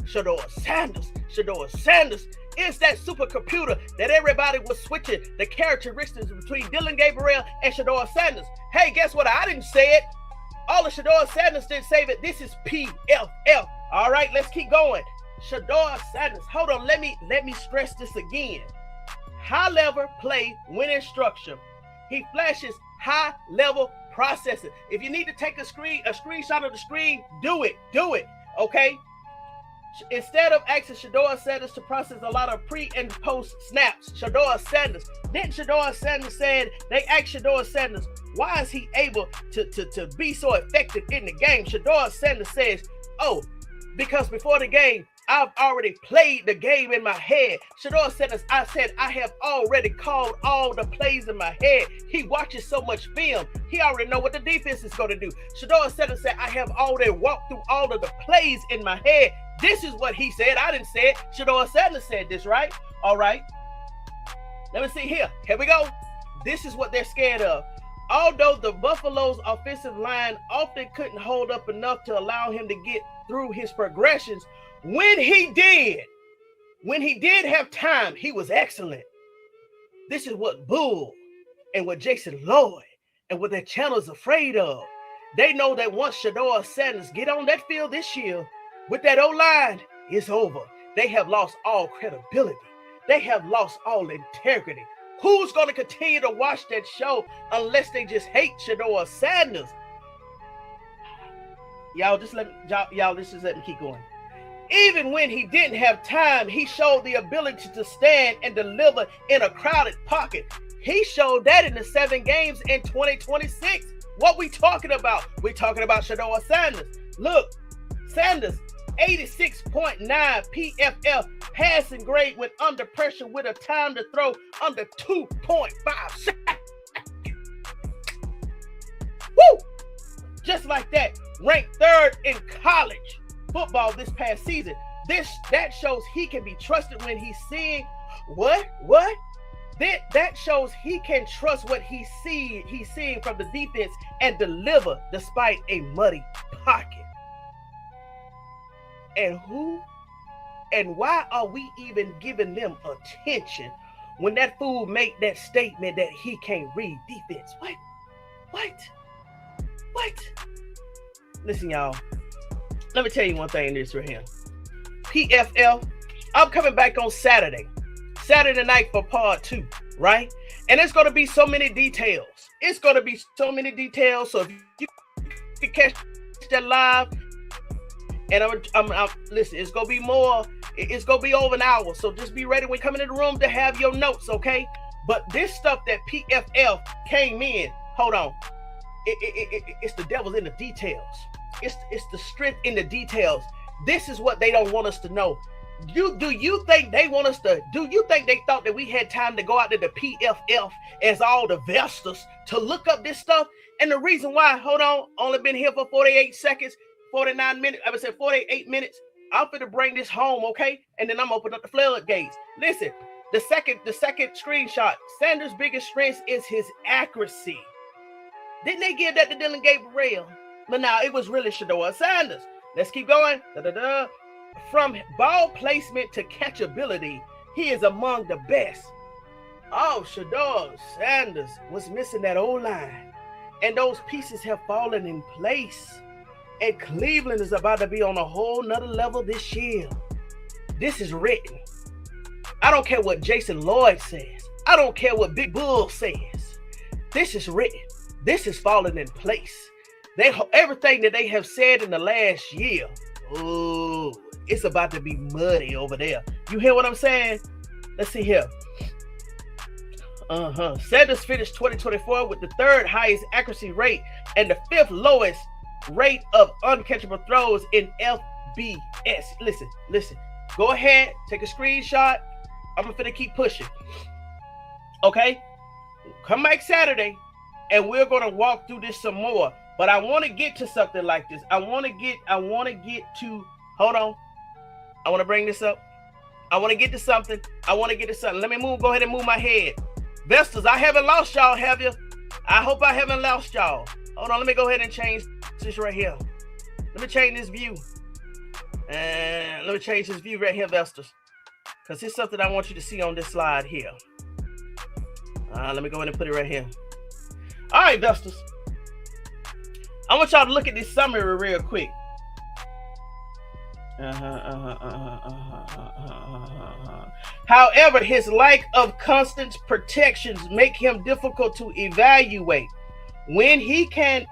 is that supercomputer that everybody was switching the characteristics between Dylan Gabriel and Shedeur Sanders. Hey, guess what? I didn't say it. All of Shedeur Sanders didn't save it. This is PFL. All right, let's keep going. Shedeur Sanders. Hold on. Let me stress this again. High level play, winning structure. He flashes high level processing. If you need to take a screenshot of the screen, do it. Okay. Instead of asking Shedeur Sanders to process a lot of pre and post snaps, Shedeur Sanders said they asked Shedeur Sanders, why is he able to be so effective in the game? Shedeur Sanders says, oh, because before the game, I've already played the game in my head. Shedeur Sanders, I said, I have already called all the plays in my head. He watches so much film. He already know what the defense is going to do. Shedeur Sanders said, I have already walked through all of the plays in my head. This is what he said. I didn't say it. Shedeur Sanders said this, right? All right. Let me see here. Here we go. This is what they're scared of. Although the Buffalo's offensive line often couldn't hold up enough to allow him to get through his progressions, when he did have time, he was excellent. This is what Bull and what Jason Lloyd and what their channel is afraid of. They know that once Shedeur Sanders get on that field this year with that O-line, it's over. They have lost all credibility. They have lost all integrity. Who's going to continue to watch that show unless they just hate Shedeur Sanders? Y'all, just let me keep going. Even when he didn't have time, he showed the ability to stand and deliver in a crowded pocket. He showed that in the 7 games in 2026. What we talking about? We talking about Shedeur Sanders. Look, Sanders, 86.9 PFL passing grade when under pressure with a time to throw under 2.5 seconds. Woo! Just like that, ranked 3rd in college football this past season. That shows he can be trusted when he's seeing what? That shows he can trust what he's seeing from the defense and deliver despite a muddy pocket. And who and why are we even giving them attention when that fool made that statement that he can't read defense? What? Listen, y'all. Let me tell you one thing this right here. PFL, I'm coming back on Saturday night for part 2, right? And it's going to be so many details. So if you can catch that live, and I'm listen, it's going to be more. It's going to be over an hour. So just be ready when you come into the room to have your notes, okay? But this stuff that PFL came in, hold on. It's the devil's in the details. It's the strength in the details. This is what they don't want us to know. Do you think they want us to? Do you think they thought that we had time to go out to the PFF as all the Vestas to look up this stuff? And the reason why, hold on, only been here for 48 seconds, 49 minutes. I would say 48 minutes. I'm finna bring this home, okay? And then I'm open up the floodgates. Listen, the second screenshot. Sanders' biggest strength is his accuracy. Didn't they give that to Dylan Gabriel? But now it was really Shedeur Sanders. Let's keep going. From ball placement to catchability, he is among the best. Oh, Shedeur Sanders was missing that O-line. And those pieces have fallen in place. And Cleveland is about to be on a whole nother level this year. This is written. I don't care what Jason Lloyd says. I don't care what Big Bull says. This is written. This is falling in place. Everything that they have said in the last year, it's about to be muddy over there. You hear what I'm saying? Let's see here. Sanders finished 2024 with the 3rd highest accuracy rate and the 5th lowest rate of uncatchable throws in FBS. Listen. Go ahead, take a screenshot. I'm finna keep pushing. Okay? Come back Saturday, and we're gonna walk through this some more. But I want to get to something like this. I want to get to, hold on. I want to bring this up. I want to get to something. Let me go ahead and move my head. Vestas, I haven't lost y'all, have you? I hope I haven't lost y'all. Hold on, let me go ahead and change this right here. Let me change this view. And let me change this view right here, Vestas. Because here's something I want you to see on this slide here. Let me go ahead and put it right here. All right, Vestas. I want y'all to look at this summary real quick. However, his lack of constant protections make him difficult to evaluate. When he can't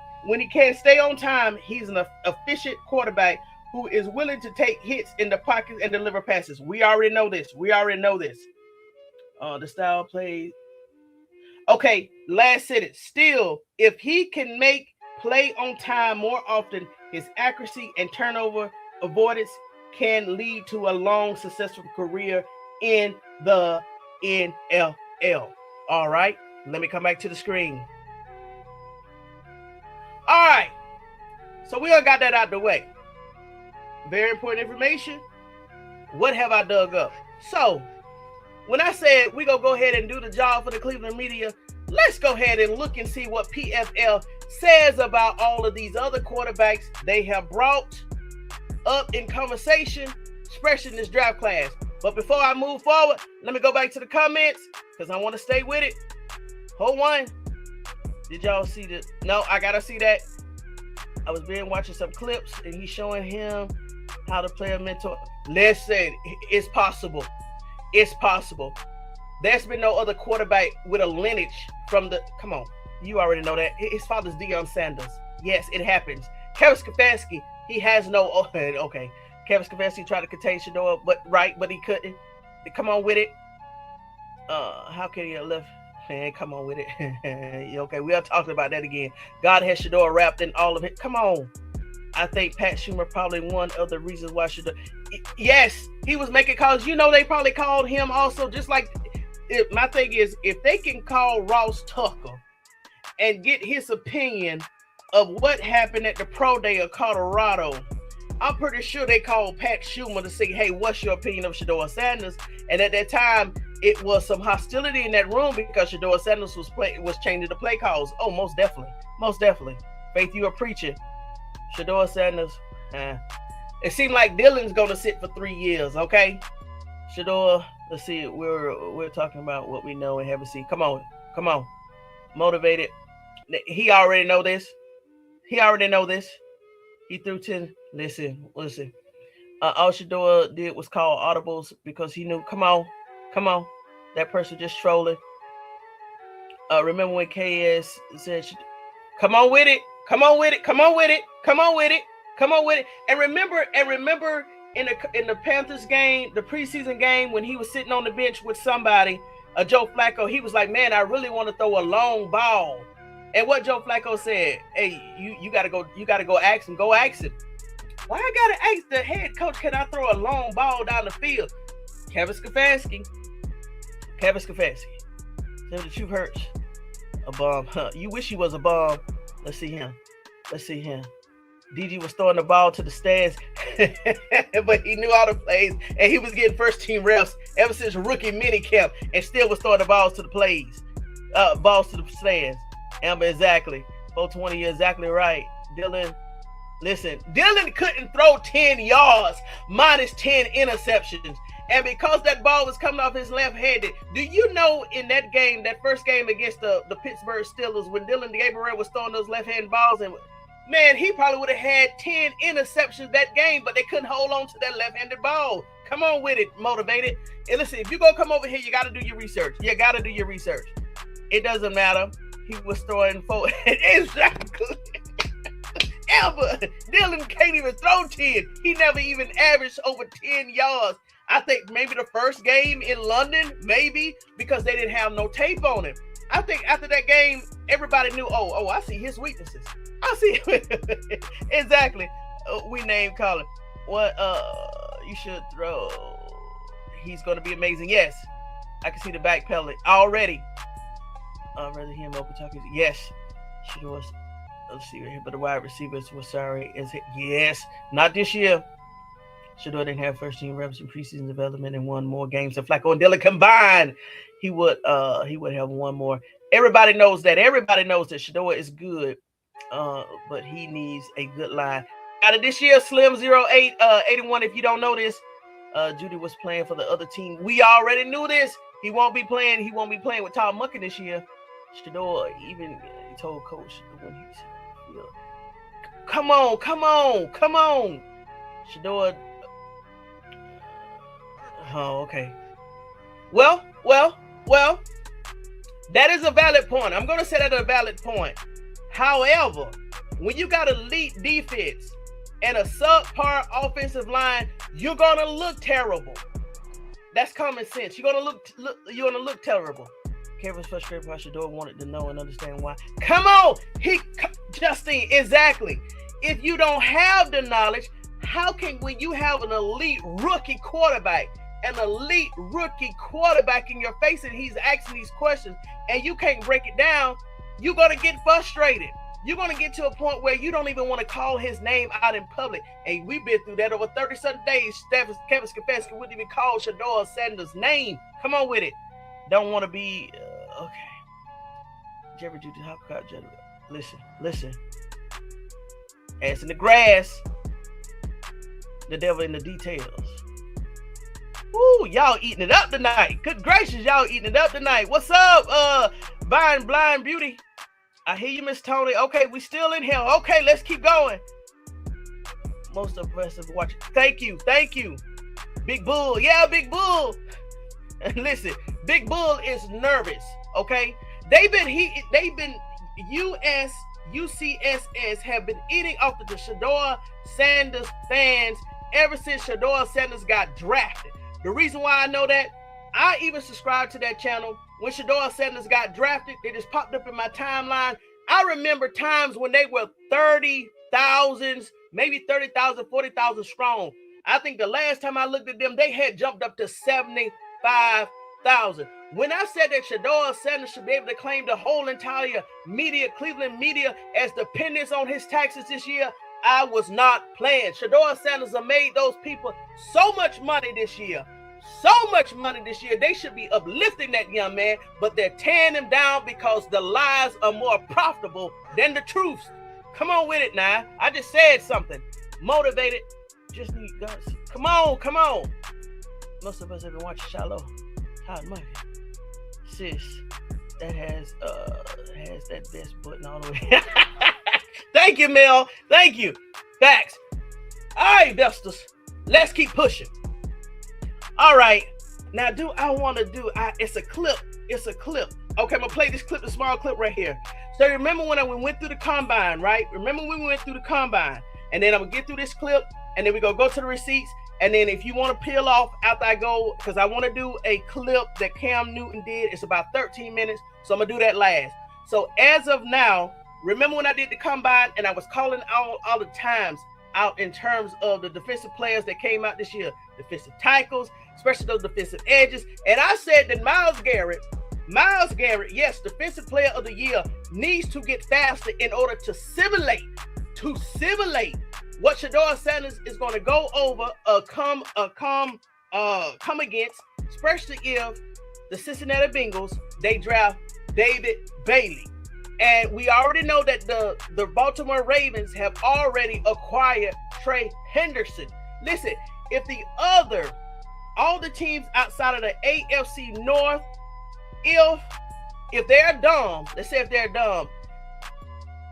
stay on time, he's an efficient quarterback who is willing to take hits in the pocket and deliver passes. We already know this. The style play. Okay, last sentence. Still, if he can make play on time more often, his accuracy and turnover avoidance can lead to a long, successful career in the NFL. All right, let me come back to the screen. All right, so we all got that out the way. Very important information. What have I dug up? So, when I said we're going to go ahead and do the job for the Cleveland media, let's go ahead and look and see what PFL says about all of these other quarterbacks they have brought up in conversation, especially in this draft class. But before I move forward, let me go back to the comments because I want to stay with it. Hold on. Did y'all see this? No, I got to see that. I was watching some clips and he's showing him how to play a mentor. Listen, it's possible. It's possible. There's been no other quarterback with a lineage from the... Come on. You already know that. His father's Deion Sanders. Yes, it happens. Kevin Stefanksi, he has no... Okay. Kevin Stefanski tried to contain Shedeur, but he couldn't. Come on with it. How can he have left? Man, come on with it. Okay, we are talking about that again. God has Shedeur wrapped in all of it. Come on. I think Pat Schumer probably one of the reasons why Shedeur... Yes, he was making calls. You know, they probably called him also, just like... My thing is, if they can call Ross Tucker and get his opinion of what happened at the Pro Day of Colorado, I'm pretty sure they called Pat Schumer to say, hey, what's your opinion of Shedeur Sanders? And at that time, it was some hostility in that room because Shedeur Sanders was changing the play calls. Oh, most definitely. Most definitely. Faith, you a preacher. Shedeur Sanders. It seemed like Dylan's going to sit for 3 years, okay? Shedeur, let's see. We're talking about what we know and haven't seen. Come on. Motivated. He already know this. He threw 10. Listen. All Shedeur did was call audibles because he knew. Come on. That person just trolling. Remember when KS said, "Come on with it." And remember in the Panthers game, the preseason game, when he was sitting on the bench with somebody, Joe Flacco, he was like, "Man, I really want to throw a long ball." And what Joe Flacco said, "Hey, you gotta go ask him. Go ask him." Why I gotta ask the head coach? Can I throw a long ball down the field? Kevin Stefanski. Tell the truth hurts. A bum. You wish he was a bum. Let's see him. DG was throwing the ball to the stands, but he knew all the plays, and he was getting first-team reps ever since rookie minicamp, and still was throwing the balls to the stands. Amber, exactly. 420, you're exactly right. Dylan, listen, Dylan couldn't throw 10 yards, minus 10 interceptions. And because that ball was coming off his left-handed, do you know in that game, that first game against the Pittsburgh Steelers, when Dylan Gabriel was throwing those left-handed balls, and man, he probably would have had 10 interceptions that game, but they couldn't hold on to that left-handed ball. Come on with it, motivated. And listen, if you're going to come over here, you got to do your research. It doesn't matter. He was throwing four. Exactly. Ever. Dylan can't even throw 10. He never even averaged over 10 yards. I think maybe the first game in London, maybe, because they didn't have no tape on him. I think after that game, everybody knew, oh, I see his weaknesses. I see. Exactly. We name calling. What you should throw. He's going to be amazing. Yes. I can see the back pedaling already. Rather him open talking. Yes. She was. Let's see here. But the wide receivers were sorry. Yes. Not this year. Shedeur didn't have first-team reps in preseason development and won more games than Flacco and Dylan combined. He would have one more. Everybody knows that. Shedeur is good, but he needs a good line. Out of this year, Slim 08 81. If you don't know this, Judy was playing for the other team. We already knew this. He won't be playing with Tom Munkin this year. Shedeur even told coach when he said, Come on. Shedeur. Oh, okay. Well. That is a valid point. I'm going to say that a valid point. However, when you got elite defense and a subpar offensive line, you're going to look terrible. That's common sense. You're going to look terrible. Kevin was frustrated by Shedeur, wanted to know and understand why. Come on, Justine, exactly. If you don't have the knowledge, how can, when you have an elite rookie quarterback in your face and he's asking these questions and you can't break it down, you're going to get frustrated. You're going to get to a point where you don't even want to call his name out in public. And we've been through that over 30-something days. Kevin Stefanksi wouldn't even call Shedeur Sanders' name. Come on with it. Don't want to be, okay. Jerry Judy Hopcott, listen. Ass in the grass. The devil in the details. Woo, y'all eating it up tonight. Good gracious, y'all eating it up tonight. What's up, Blind Beauty? I hear you, Miss Tony. Okay, we still in here. Okay, let's keep going. Most of us are watching. Thank you. Big Bull. Yeah, Big Bull. Listen, Big Bull is nervous, okay? UCSS have been eating off the Shedeur Sanders fans ever since Shedeur Sanders got drafted. The reason why I know that, I even subscribed to that channel. When Shedeur Sanders got drafted, they just popped up in my timeline. I remember times when they were 30,000, maybe 30,000, 40,000 strong. I think the last time I looked at them, they had jumped up to 75,000. When I said that Shedeur Sanders should be able to claim the whole entire Cleveland media as dependents on his taxes this year, I was not playing. Shedeur Sanders have made those people so much money this year. They should be uplifting that young man, but they're tearing him down because the lies are more profitable than the truths. Come on with it now. I just said something. Motivated. Just need guts. Come on. Most of us have been watching Shallow. Hot Mike. Sis, that has that best button all the way. Thank you, Mel. Thank you. Facts. All right, Vestas. Let's keep pushing. All right. Now, it's a clip. Okay, I'm going to play this clip, the small clip right here. So remember when we went through the combine, right? And then I'm going to get through this clip, and then we're going to go to the receipts. And then if you want to peel off after I go, because I want to do a clip that Cam Newton did. It's about 13 minutes, so I'm going to do that last. So as of now, remember when I did the combine and I was calling all the times out in terms of the defensive players that came out this year, defensive tackles, especially those defensive edges. And I said that Myles Garrett, yes, defensive player of the year, needs to get faster in order to simulate what Shedeur Sanders is going to go over, come against, especially if the Cincinnati Bengals, they draft David Bailey. And we already know that the Baltimore Ravens have already acquired Trey Henderson. Listen, if all the teams outside of the AFC North, if they're dumb, let's say if they're dumb,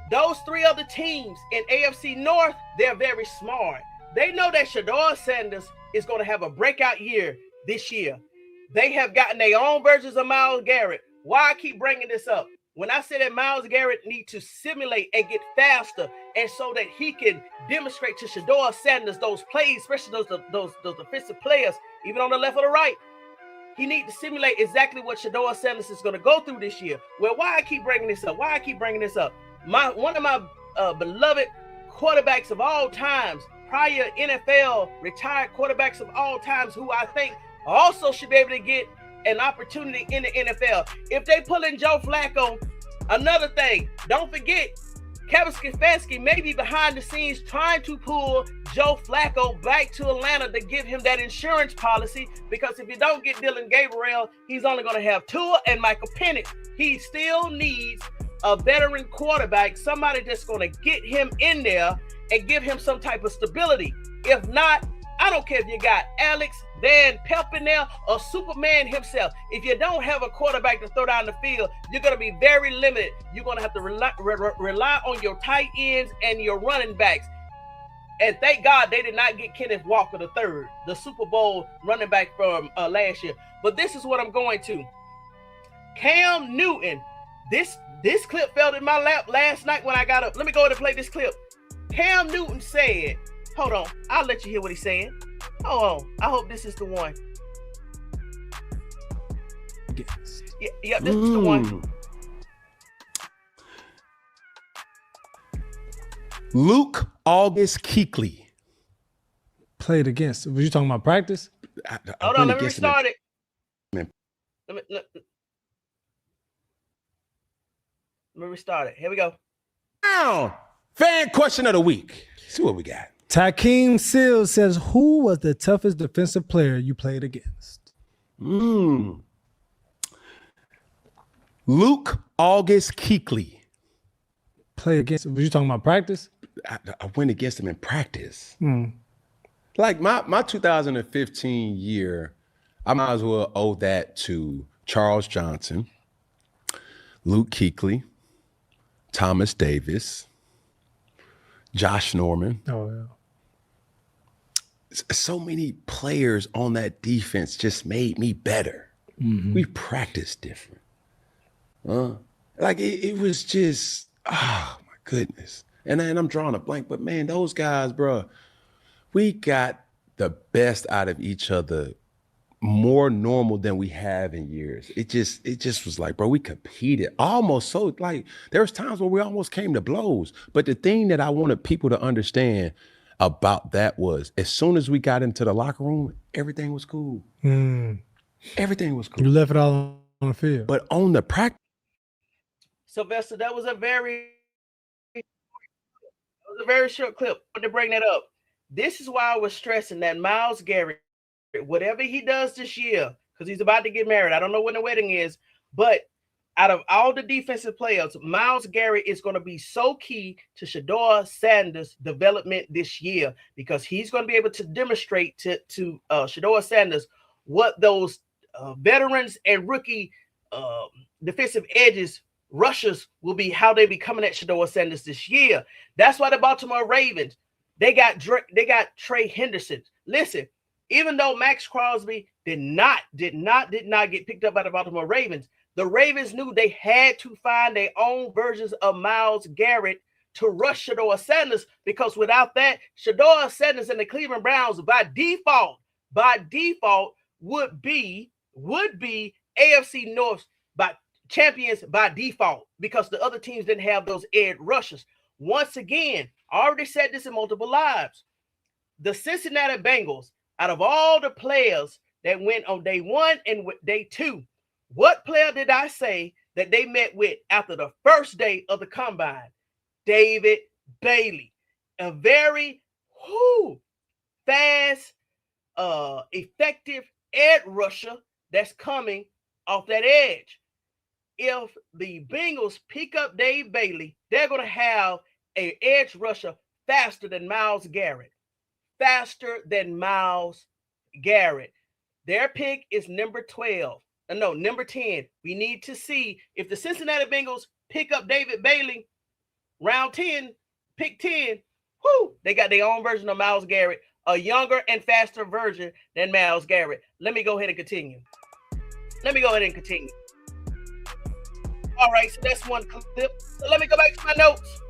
those three other teams in AFC North, they're very smart. They know that Shedeur Sanders is going to have a breakout year this year. They have gotten their own versions of Myles Garrett. Why I keep bringing this up? When I say that Myles Garrett needs to simulate and get faster, and so that he can demonstrate to Shedeur Sanders those plays, especially those defensive players, even on the left or the right, he needs to simulate exactly what Shedeur Sanders is going to go through this year. Well, why I keep bringing this up? One of my beloved quarterbacks of all times, prior NFL retired quarterbacks of all times, who I think also should be able to get an opportunity in the NFL. If they pull in Joe Flacco, another thing, don't forget, Kevin Stefanski may be behind the scenes trying to pull Joe Flacco back to Atlanta to give him that insurance policy, because if you don't get Dylan Gabriel, he's only going to have Tua and Michael Penix. He still needs a veteran quarterback, somebody that's going to get him in there and give him some type of stability. If not, I don't care if you got Alex Van Pelt in there or Superman himself. If you don't have a quarterback to throw down the field, you're going to be very limited. You're going to have to rely on your tight ends and your running backs. And thank God they did not get Kenneth Walker III, the Super Bowl running back from last year. But this is what I'm going to. Cam Newton. This clip fell in my lap last night when I got up. Let me go ahead and play this clip. Cam Newton said, hold on, I'll let you hear what he's saying. Hold on. I hope this is the one. Yeah, this is the one. Luke August Kuechly played against. Was you talking about practice? Hold on, let me restart it. Let me restart it. Here we go. Now, fan question of the week. Let's see what we got. Takeem Seals says, who was the toughest defensive player you played against? Luke August Kuechly. Play against. Was you talking about practice? I went against him in practice. Like my 2015 year, I might as well owe that to Charles Johnson, Luke Kuechly, Thomas Davis, Josh Norman. Oh, yeah. So many players on that defense just made me better. We practiced different. Like it was just, oh my goodness. And then I'm drawing a blank, but man, those guys, bro, we got the best out of each other, more normal than we have in years. It just was like, bro, we competed almost so, like there was times where we almost came to blows. But the thing that I wanted people to understand about that was, as soon as we got into the locker room, everything was cool. Everything was cool. You left it all on the field. But on the practice. Sylvester, that was a very short clip. I wanted to bring that up. This is why I was stressing that Myles Garrett, whatever he does this year, because he's about to get married. I don't know when the wedding is, but out of all the defensive players, Myles Garrett is going to be so key to Shedeur Sanders' development this year, because he's going to be able to demonstrate to Shedeur Sanders what those veterans and rookie defensive edges rushers will be, how they be coming at Shedeur Sanders this year. That's why the Baltimore Ravens, they got Trey Henderson. Listen, even though Max Crosby did not get picked up by the Baltimore Ravens, the Ravens knew they had to find their own versions of Myles Garrett to rush Shedeur Sanders, because without that, Shedeur Sanders and the Cleveland Browns by default would be AFC North by champions by default, because the other teams didn't have those edge rushers. Once again, I already said this in multiple lives. The Cincinnati Bengals, out of all the players that went on day one and day two, what player did I say that they met with after the first day of the combine? David Bailey, a very fast, effective edge rusher that's coming off that edge. If the Bengals pick up Dave Bailey, they're going to have an edge rusher faster than Myles Garrett. Their pick is number 10. We need to see if the Cincinnati Bengals pick up David Bailey, round 10, pick 10. They got their own version of Myles Garrett, a younger and faster version than Myles Garrett. Let me go ahead and continue. All right, so that's one clip. So let me go back to my notes.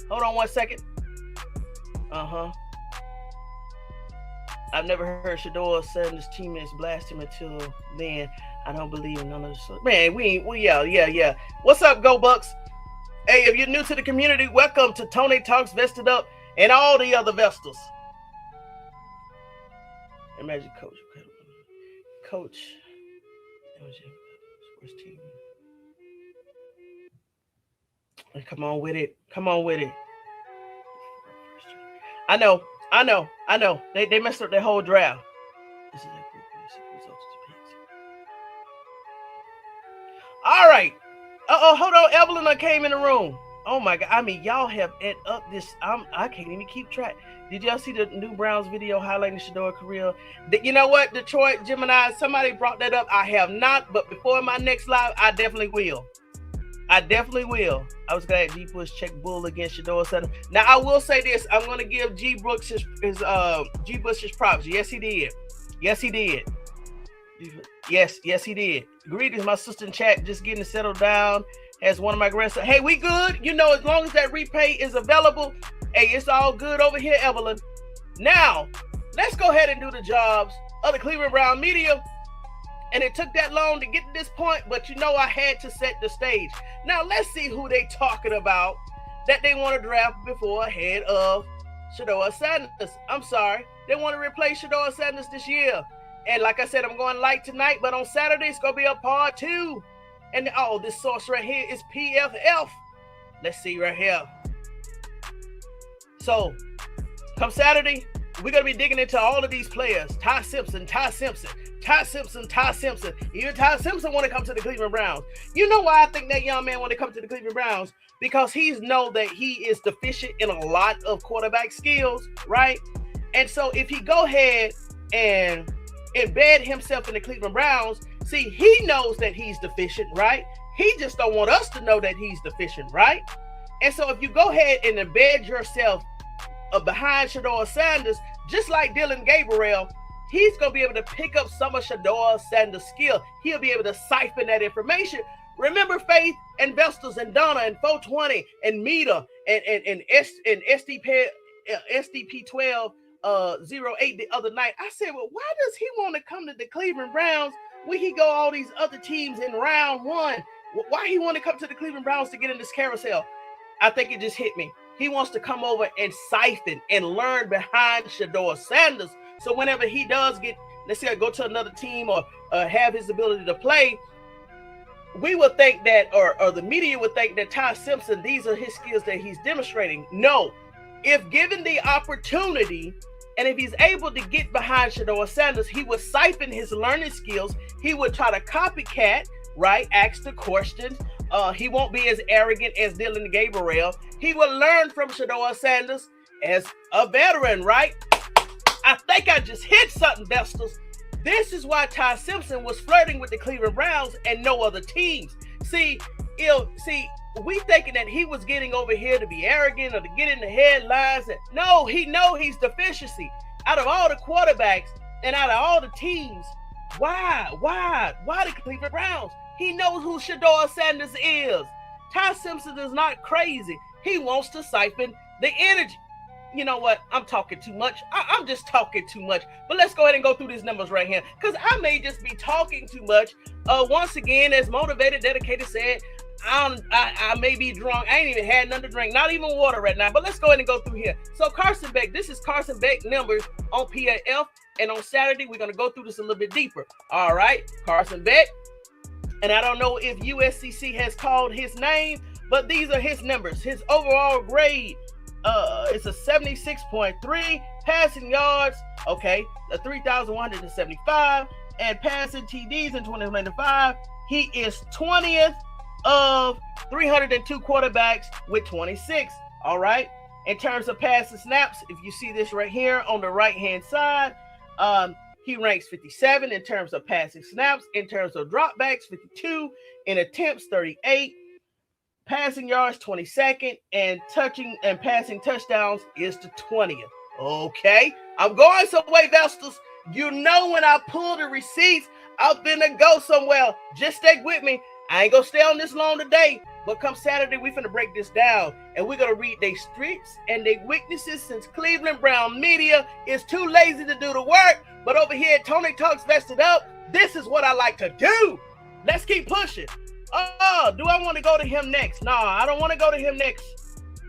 Hold on one second. I've never heard Shedeur Sanders' teammates blast him until then. I don't believe in none of this. Man, yeah. What's up, Go Bucks? Hey, if you're new to the community, welcome to Tony Talks Vested Up and all the other Vestas. Imagine coach. Sports team. Come on with it. I know. They messed up their whole draft. All right. Hold on. Evelyn came in the room. Oh my God. I mean, y'all have ate up this. I can't even keep track. Did y'all see the new Browns video highlighting Shedeur career? You know what, Detroit Gemini, somebody brought that up. I have not, but before my next live, I definitely will. I was glad G Bush checked bull against Shedeur Sanders. Now I will say this: I'm going to give G Bush his props. Yes, he did. Yes, he did. Yes, he did. Greetings, my sister in chat. Just getting settled down. As one of my grandsons. Hey, we good. You know, as long as that repay is available, hey, it's all good over here, Evelyn. Now, let's go ahead and do the jobs of the Cleveland Brown media. And it took that long to get to this point, but you know I had to set the stage. Now, let's see who they talking about that they want to draft before ahead of Shedeur Sanders. I'm sorry. They want to replace Shedeur Sanders this year. And like I said, I'm going light tonight, but on Saturday, it's going to be a part 2. And this source right here is PFF. Let's see right here. So, come Saturday, we're going to be digging into all of these players. Ty Simpson. Even Ty Simpson want to come to the Cleveland Browns. You know why I think that young man want to come to the Cleveland Browns? Because he's know that he is deficient in a lot of quarterback skills, right? And so if he go ahead and embed himself in the Cleveland Browns, see, he knows that he's deficient, right? He just don't want us to know that he's deficient, right? And so if you go ahead and embed yourself behind Shedeur Sanders, just like Dylan Gabriel, he's going to be able to pick up some of Shedeur Sanders' skill. He'll be able to siphon that information. Remember Faith and Vestas and Donna and 420 and Meta and SDP 12 08 the other night. I said, well, why does he want to come to the Cleveland Browns when he go all these other teams in round 1? Why he want to come to the Cleveland Browns to get in this carousel? I think it just hit me. He wants to come over and siphon and learn behind Shedeur Sanders. So whenever he does get, let's say, go to another team or have his ability to play, we would think that, or the media would think that Ty Simpson, these are his skills that he's demonstrating. No. If given the opportunity, and if he's able to get behind Shedeur Sanders, he would siphon his learning skills. He would try to copycat, right? Ask the questions. He won't be as arrogant as Dylan Gabriel. He will learn from Shedeur Sanders as a veteran, right? I think I just hit something, Vestas. This is why Ty Simpson was flirting with the Cleveland Browns and no other teams. See, we thinking that he was getting over here to be arrogant or to get in the headlines. No, he know he's deficiency. Out of all the quarterbacks and out of all the teams, why the Cleveland Browns? He knows who Shedeur Sanders is. Ty Simpson is not crazy. He wants to siphon the energy. You know what? I'm talking too much. I'm just talking too much. But let's go ahead and go through these numbers right here, because I may just be talking too much. Once again, as Motivated Dedicated said, I may be drunk. I ain't even had nothing to drink, not even water right now. But let's go ahead and go through here. So Carson Beck, this is Carson Beck numbers on PAF. And on Saturday, we're going to go through this a little bit deeper. All right, Carson Beck. And I don't know if USCC has called his name, but these are his numbers. His overall grade, it's a 76.3. Passing yards, okay, a 3,175. And passing TDs in 2025, he is 20th of 302 quarterbacks with 26. All right. In terms of passing snaps, if you see this right here on the right-hand side, he ranks 57 in terms of passing snaps. In terms of dropbacks, 52. In attempts, 38. Passing yards, 22nd. And touching and passing touchdowns is the 20th. Okay. I'm going somewhere, Vestas. You know, when I pull the receipts, I'm finna go somewhere. Just stay with me. I ain't gonna stay on this long today, but come Saturday, we finna break this down, and we're gonna read their strengths and their weaknesses, since Cleveland Brown media is too lazy to do the work. But over here at Tony Talks Vested Up, this is what I like to do. Let's keep pushing. Oh, do I want to go to him next? No, I don't want to go to him next.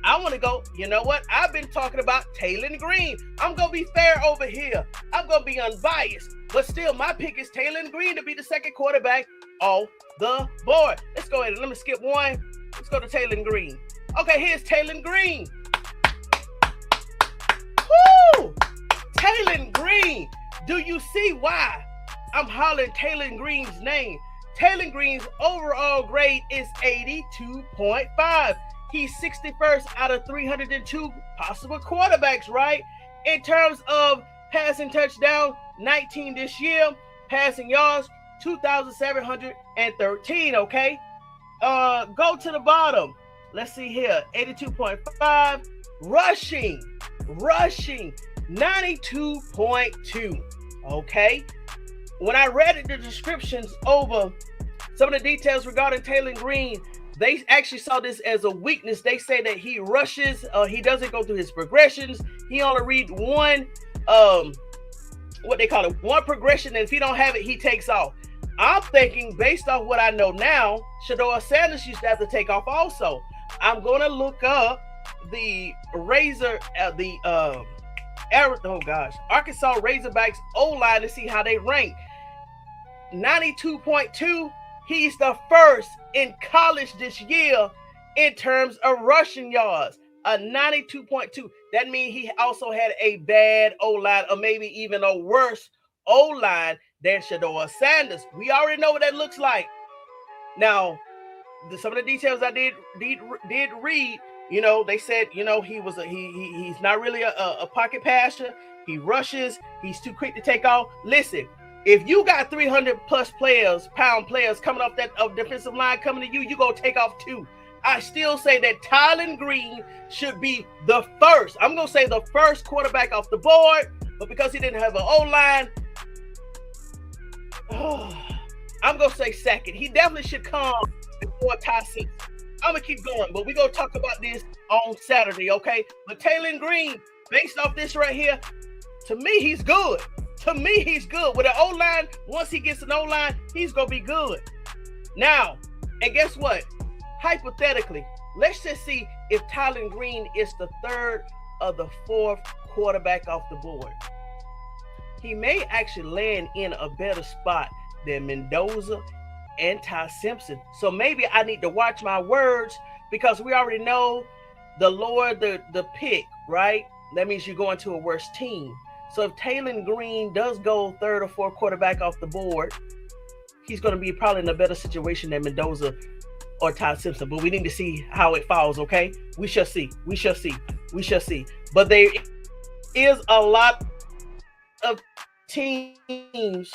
I want to go, you know what? I've been talking about Taylon Green. I'm going to be fair over here. I'm going to be unbiased. But still, my pick is Taylon Green to be the second quarterback off the board. Let's go ahead and let me skip one. Let's go to Taylon Green. Okay, here's Taylon Green. Woo! Taylon Green. Do you see why I'm hollering Taylon Green's name? Taylon Green's overall grade is 82.5. He's 61st out of 302 possible quarterbacks, right? In terms of passing touchdown, 19 this year. Passing yards, 2,713, okay? Go to the bottom. Let's see here, 82.5. Rushing, 92.2, okay? When I read the descriptions over some of the details regarding Taylor Green, they actually saw this as a weakness. They say that he rushes, he doesn't go through his progressions. He only read one, what they call it, one progression, and if he don't have it, he takes off. I'm thinking, based off what I know now, Shedeur Sanders used to have to take off also. I'm going to look up the Arkansas Razorbacks O-line to see how they rank. 92.2, he's the first in college this year in terms of rushing yards. A 92.2. That means he also had a bad O-line, or maybe even a worse O-line than Shedeur Sanders. We already know what that looks like. Now, some of the details I did read, you know, they said, you know, he's not really a pocket passer. He rushes. He's too quick to take off. Listen, if you got 300 plus pound players coming off that defensive line coming to you, you gonna take off too. I still say that Tylen Green should be the first. I'm gonna say the first quarterback off the board, but because he didn't have an O-line, I'm gonna say second. He definitely should come before Ty Simpson. I'm gonna keep going, but we're gonna talk about this on Saturday, okay? But Taylor Green, based off this right here, to me, he's good. To me, he's good. With an O-line, once he gets an O-line, he's gonna be good. Now, and guess what? Hypothetically, let's just see if Tylen Green is the third or the fourth quarterback off the board. He may actually land in a better spot than Mendoza and Ty Simpson. So maybe I need to watch my words, because we already know the lower the pick, right? That means you're going to a worse team. So if Taylor Green does go third or fourth quarterback off the board, he's going to be probably in a better situation than Mendoza or Ty Simpson. But we need to see how it falls, okay? We shall see. But there is a lot of teams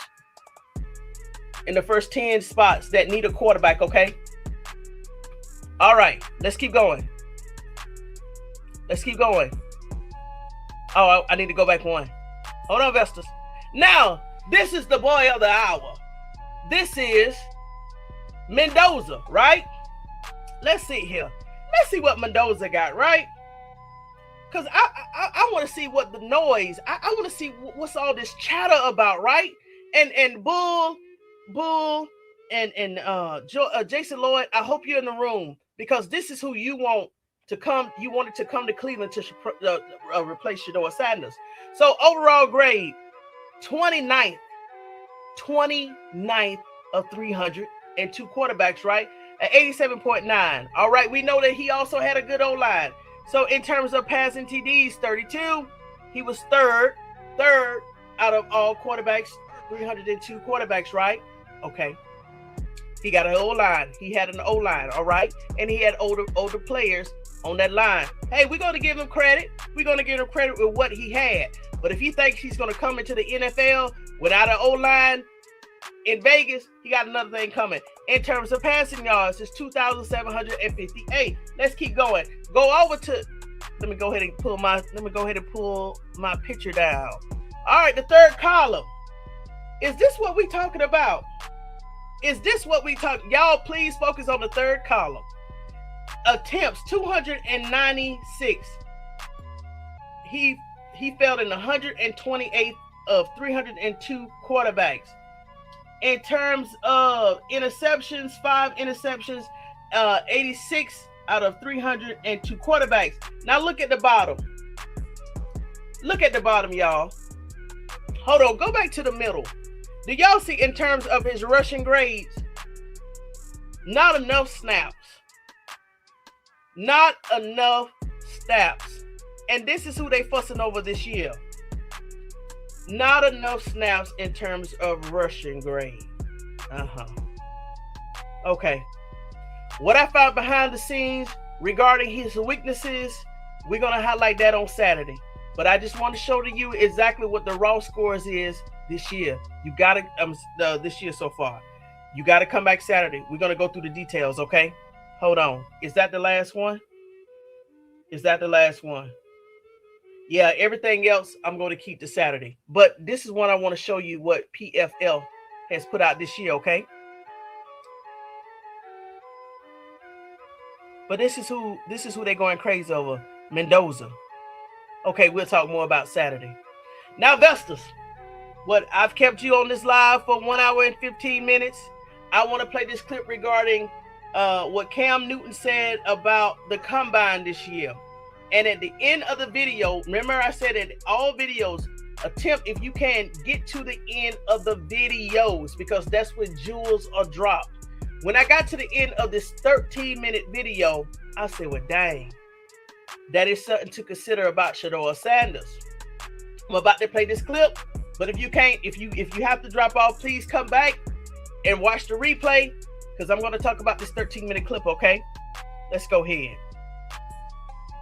in the first 10 spots that need a quarterback, okay? All right, let's keep going. Oh, I need to go back one. Hold on, Vestas. Now, this is the boy of the hour. This is Mendoza, right? Let's see here. Let's see what Mendoza got, right? Because I want to see what the noise, I want to see what's all this chatter about, right? And Bull and Jason Lloyd, I hope you're in the room, because this is who you want to come. You wanted to come to Cleveland to replace Shedeur Sanders. So overall grade, 29th of 302 quarterbacks, right? At 87.9. All right, we know that he also had a good O-line. So in terms of passing TDs, 32, he was third out of all quarterbacks, 302 quarterbacks, right? Okay. He got an O-line. He had an O-line, all right? And he had older players on that line. Hey, we're going to give him credit. We're going to give him credit with what he had. But if he thinks he's going to come into the NFL without an O-line in Vegas, he got another thing coming. In terms of passing yards, it's 2,758. Let's keep going. Go over to, let me go ahead and pull my picture down. All right, the third column. Is this what we talking about? Y'all, please focus on the third column. Attempts, 296. He fell in 128th of 302 quarterbacks. In terms of interceptions, 5 interceptions, 86 out of 302 quarterbacks. Now look at the bottom. Y'all. Hold on, go back to the middle. Do y'all see in terms of his rushing grades? Not enough snaps. And this is who they fussing over this year. Not enough snaps in terms of rushing grade. Okay. What I found behind the scenes, regarding his weaknesses, we're going to highlight that on Saturday. But I just want to show to you exactly what the raw scores is this year. You got to, this year so far. You got to come back Saturday. We're going to go through the details, okay? Hold on. Is that the last one? Is that the last one? Yeah, everything else I'm going to keep to Saturday. But this is what I want to show you what PFL has put out this year, okay? But this is who they're going crazy over. Mendoza. Okay, we'll talk more about Saturday. Now, Vestas, what I've kept you on this live for 1 hour and 15 minutes. I want to play this clip regarding what Cam Newton said about the combine this year. And at the end of the video, remember I said that all videos, attempt, if you can, get to the end of the videos, because that's when jewels are dropped. When I got to the end of this 13-minute video, I said, well, dang, that is something to consider about Shedeur Sanders. I'm about to play this clip, but if you can't, if you have to drop off, please come back and watch the replay, because I'm going to talk about this 13-minute clip, okay? Let's go ahead.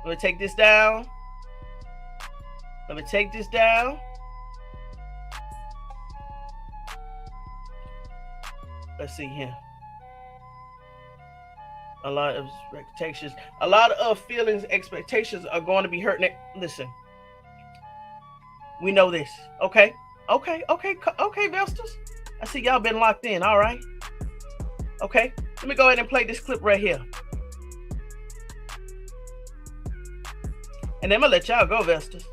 Let me take this down. Let me take this down. Let's see here. A lot of expectations, a lot of feelings, expectations are going to be hurt. Listen, we know this. Okay, Vestas. I see y'all been locked in. All right. Okay, let me go ahead and play this clip right here. And then I'm gonna let y'all go, Vestas.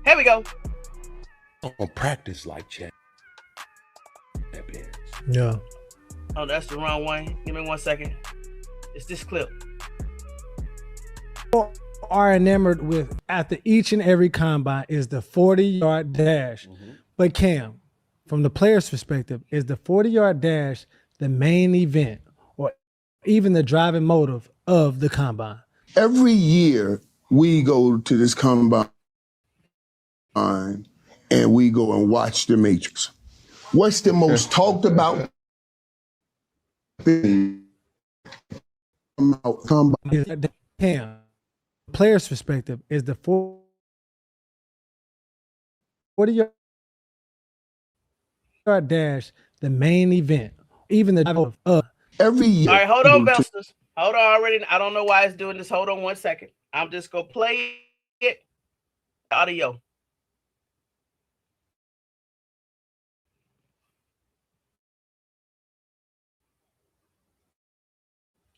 Here we go. Don't practice like champions. Yeah. Oh, that's the wrong one. Give me 1 second. It's this clip. Are enamored with after each and every combine is the 40-yard dash. But Cam, from the player's perspective, is the 40-yard dash the main event or even the driving motive of the combine? Every year we go to this combine and we go and watch the Matrix. What's the most talked about thing about combine? Cam, player's perspective, is the 40-yard dash the main event, even the driving of every year. All right, hold on, Vestas. Hold on already. I don't know why it's doing this. Hold on 1 second. I'm just going to play it. Audio.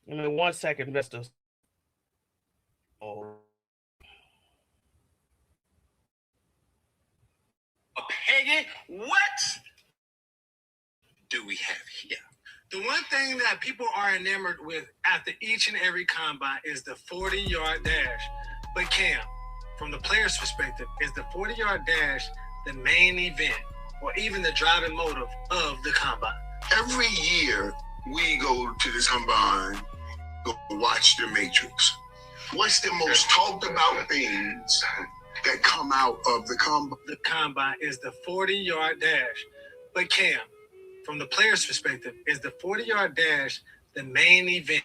Give me 1 second, Vestas. Oh. Peggy, what do we have here? The one thing that people are enamored with after each and every combine is the 40-yard dash. But Cam, from the player's perspective, is the 40-yard dash the main event or even the driving motive of the combine? Every year we go to this combine, go watch the Matrix. What's the most talked about things that come out of the combine? The combine is the 40-yard dash. But Cam, from the player's perspective, is the 40-yard dash the main event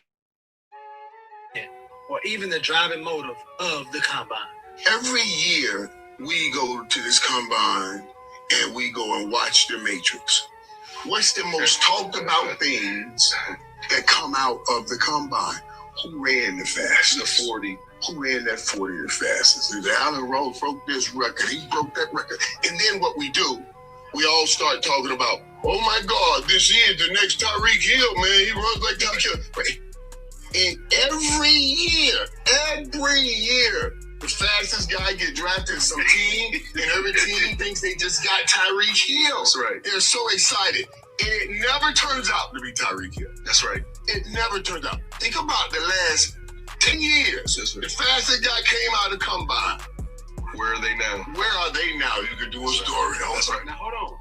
or even the driving motive of the combine? Every year we go to this combine and we go and watch the Matrix. What's the most talked about things that come out of the combine? Who ran the fastest? The 40. Who ran that 40 the fastest? If Alan Rose broke this record, he broke that record. And then what we do, we all start talking about, oh my God, this year the next Tyreek Hill, man, he runs like Tyreek Hill. And every year, the fastest guy get drafted in some team, and every team thinks they just got Tyreek Hill. That's right. They're so excited. And it never turns out to be Tyreek Hill. That's right. It never turns out. Think about the last 10 years. The fastest guy came out of the combine. Where are they now? Where are they now? You could do a story. That's right. Now, hold on.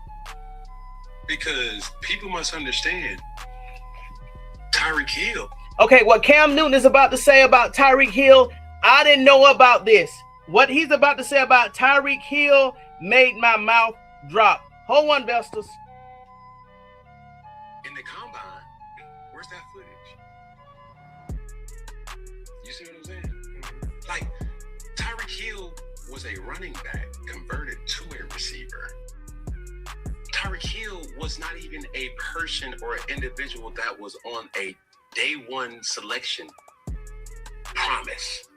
Because people must understand Tyreek Hill. Okay, what Cam Newton is about to say about Tyreek Hill, I didn't know about this. What he's about to say about Tyreek Hill made my mouth drop. Hold on, Vestas. In the combine, where's that footage? You see what was a running back converted to a receiver. Tyreek Hill was not even a person or an individual that was on a day one selection promise.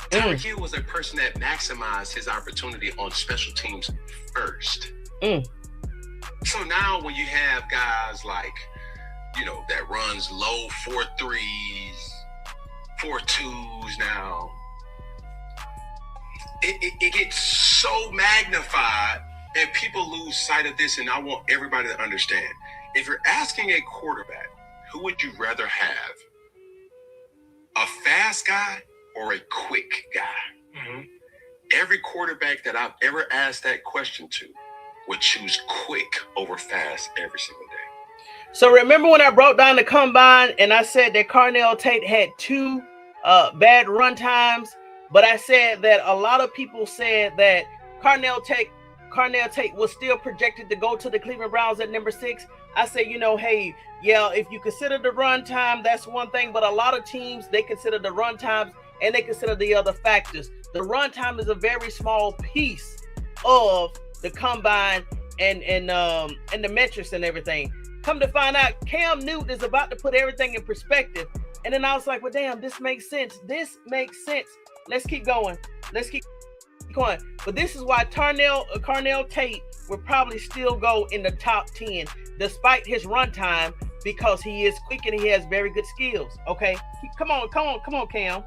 Tyreek Hill was a person that maximized his opportunity on special teams first. So now when you have guys like, that runs low 4.3s, 4.2s now, it gets so magnified and people lose sight of this. And I want everybody to understand, if you're asking a quarterback, who would you rather have? A fast guy or a quick guy? Mm-hmm. Every quarterback that I've ever asked that question to would choose quick over fast every single day. So remember when I broke down the combine and I said that Carnell Tate had 2 bad run times, but I said that a lot of people said that Carnell Tate was still projected to go to the Cleveland Browns at number 6. I say, hey, yeah, if you consider the run time, that's one thing, but a lot of teams, they consider the run times and they consider the other factors. The run time is a very small piece of the combine and the metrics and everything. Come to find out, Cam Newton is about to put everything in perspective. And then I was like, well, damn, this makes sense. This makes sense. Let's keep going. Let's keep going. But this is why Carnell Tate would probably still go in the top 10, despite his run time, because he is quick and he has very good skills. Okay, come on, Cam.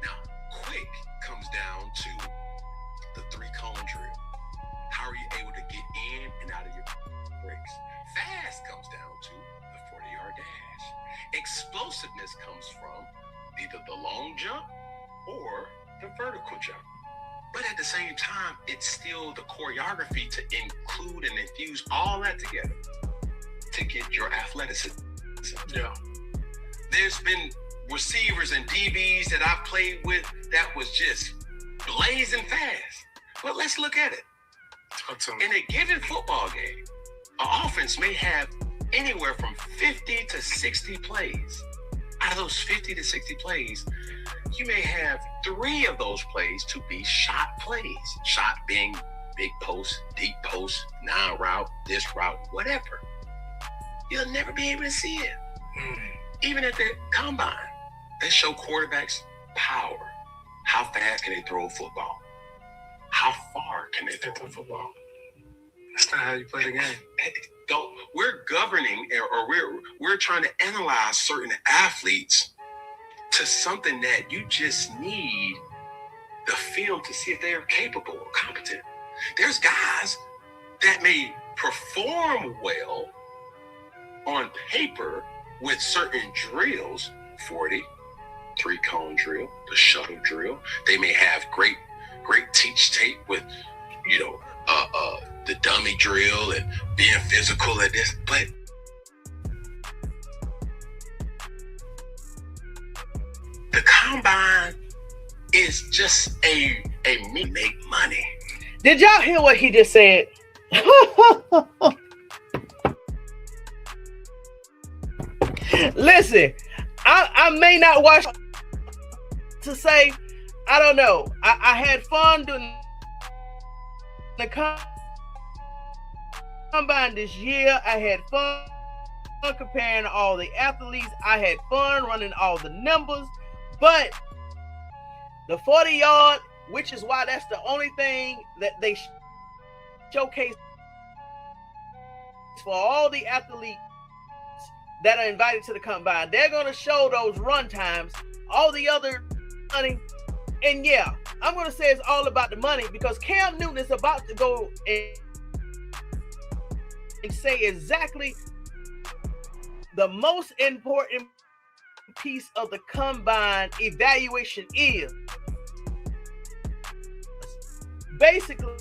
Now, quick comes down to the 3-cone drill. How are you able to get in and out of your breaks? Fast comes down to the 40-yard dash. Explosiveness comes from either the long jump or the vertical jump. But at the same time, it's still the choreography to include and infuse all that together to get your athleticism. Yeah. There's been receivers and DBs that I've played with that was just blazing fast. Well, let's look at it. In a given football game, an offense may have anywhere from 50 to 60 plays. Out of those 50 to 60 plays, you may have 3 of those plays to be shot plays. Shot being big post, deep post, 9 route, this route, whatever. You'll never be able to see it. Even at the combine, they show quarterbacks power. How fast can they throw a football? How far can they throw a football? That's not how you play the game. We're governing, or we're trying to analyze certain athletes to something that you just need the film to see if they are capable or competent. There's guys that may perform well on paper with certain drills, 40, 3-cone drill, the shuttle drill. They may have great teach tape with, the dummy drill and being physical at this, but the combine is just a me make money. Did y'all hear what he just said? Listen, I may not watch to say, I don't know. I had fun doing the combine this year. I had fun comparing all the athletes. I had fun running all the numbers, but the 40-yard, which is why that's the only thing that they showcase for all the athletes that are invited to the combine. They're going to show those run times, all the other money. And yeah, I'm going to say it's all about the money, because Cam Newton is about to go and say exactly the most important piece of the combine evaluation is. Basically,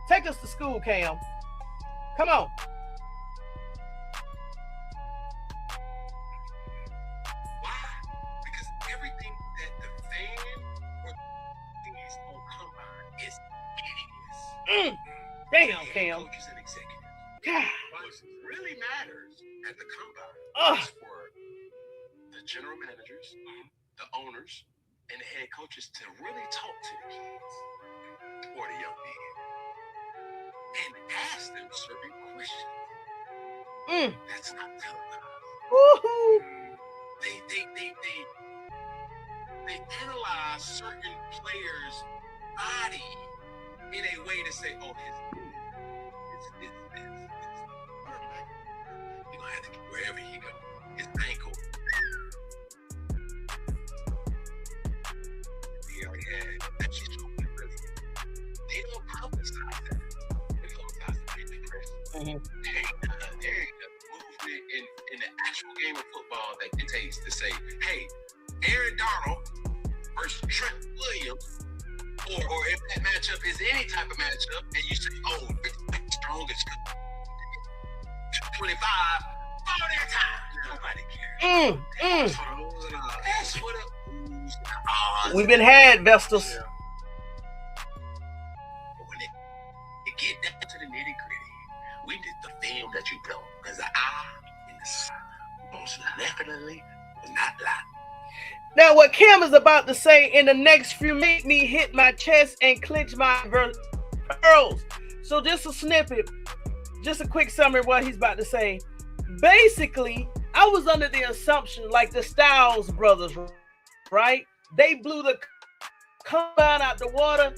take us to school, Cam. Come on. Why? Because everything that the fan or things on combine is hideous. Damn, Cam. Coaches and executives. God. What really matters at the combine is for the general managers, the owners and the head coaches to really talk to the kids or the young men and ask them certain questions. That's not televised. Woohoo! They analyze certain players' body in a way to say, oh, his perfect. You're gonna have to get wherever he goes. His ankle. He already had that shit really. They don't publicize that. They publicize the bench press. There ain't movement in the actual game of football that dictates to say, hey, Aaron Donald versus Trent Williams, or if that matchup is any type of matchup, and you say, oh, strongest 25, all that time. Nobody cares. That's what We've been had, Vestas. But when it get down to the nitty gritty, we did the film that you built, because the eye and the sun most definitely will not lie. Now, what Cam is about to say in the next few make me hit my chest and clench my pearls. So just a snippet, just a quick summary of what he's about to say. Basically, I was under the assumption, like the Styles brothers, right? They blew the combine out the water.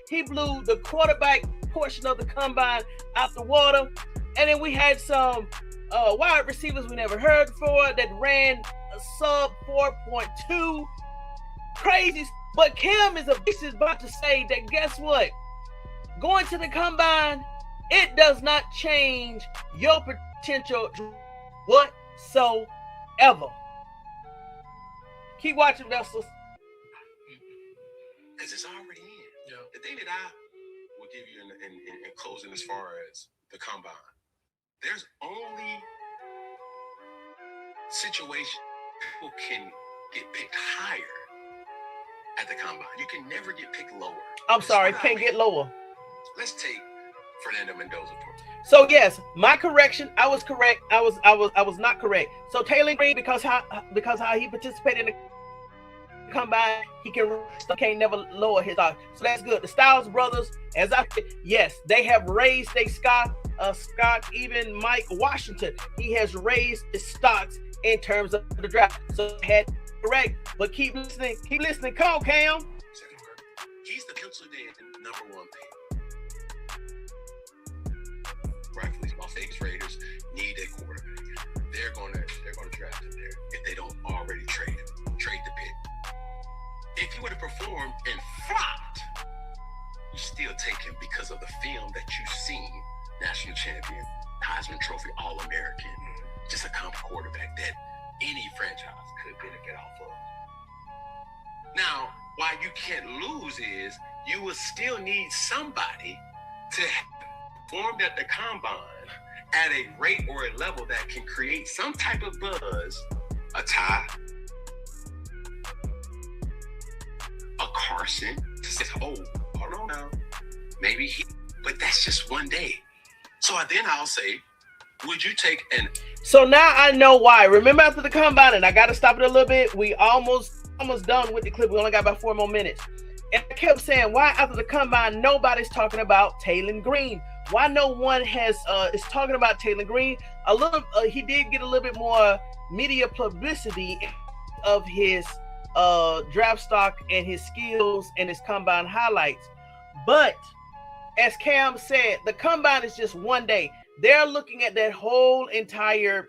He blew the quarterback portion of the combine out the water. And then we had some wide receivers we never heard before that ran a sub 4.2. Crazy. But Cam is about to say that, guess what? Going to the combine, it does not change your potential whatsoever. Keep watching, Vessels. Because it's already in. Yeah. The thing that I will give you in closing as far as the combine, there's only situations people can get picked higher at the combine. You can never get picked lower. I'm sorry, can't get lower. Let's take Fernando Mendoza. So yes, my correction. I was correct. I was not correct. So Taylor Green, because how he participated in the combine, he can't never lower his stock. So that's good. The Styles brothers, as I said, yes, they have raised their stock. Even Mike Washington, he has raised his stocks in terms of the draft. So had correct, but keep listening. Come on, Cam. He's the penciled in number one pick. Rightfully, Las Vegas Raiders need a quarterback. They're gonna draft him there if they don't already trade the pick. If he would have performed and flopped, you still take him because of the film that you've seen. National champion, Heisman Trophy, All-American, just a competent quarterback that any franchise could benefit off of. Now, why you can't lose is you will still need somebody to perform at the combine at a rate or a level that can create some type of buzz, a tie, a Carson, to say, oh, hold on now, maybe but that's just one day. So then I'll say, would you take an... So now I know why. Remember after the combine, and I got to stop it a little bit. We almost done with the clip. We only got about 4 more minutes. And I kept saying, why after the combine, nobody's talking about Taylor Green? Why no one is talking about Taylor Green? He did get a little bit more media publicity of his draft stock and his skills and his combine highlights. But as Cam said, the combine is just one day. They're looking at that whole entire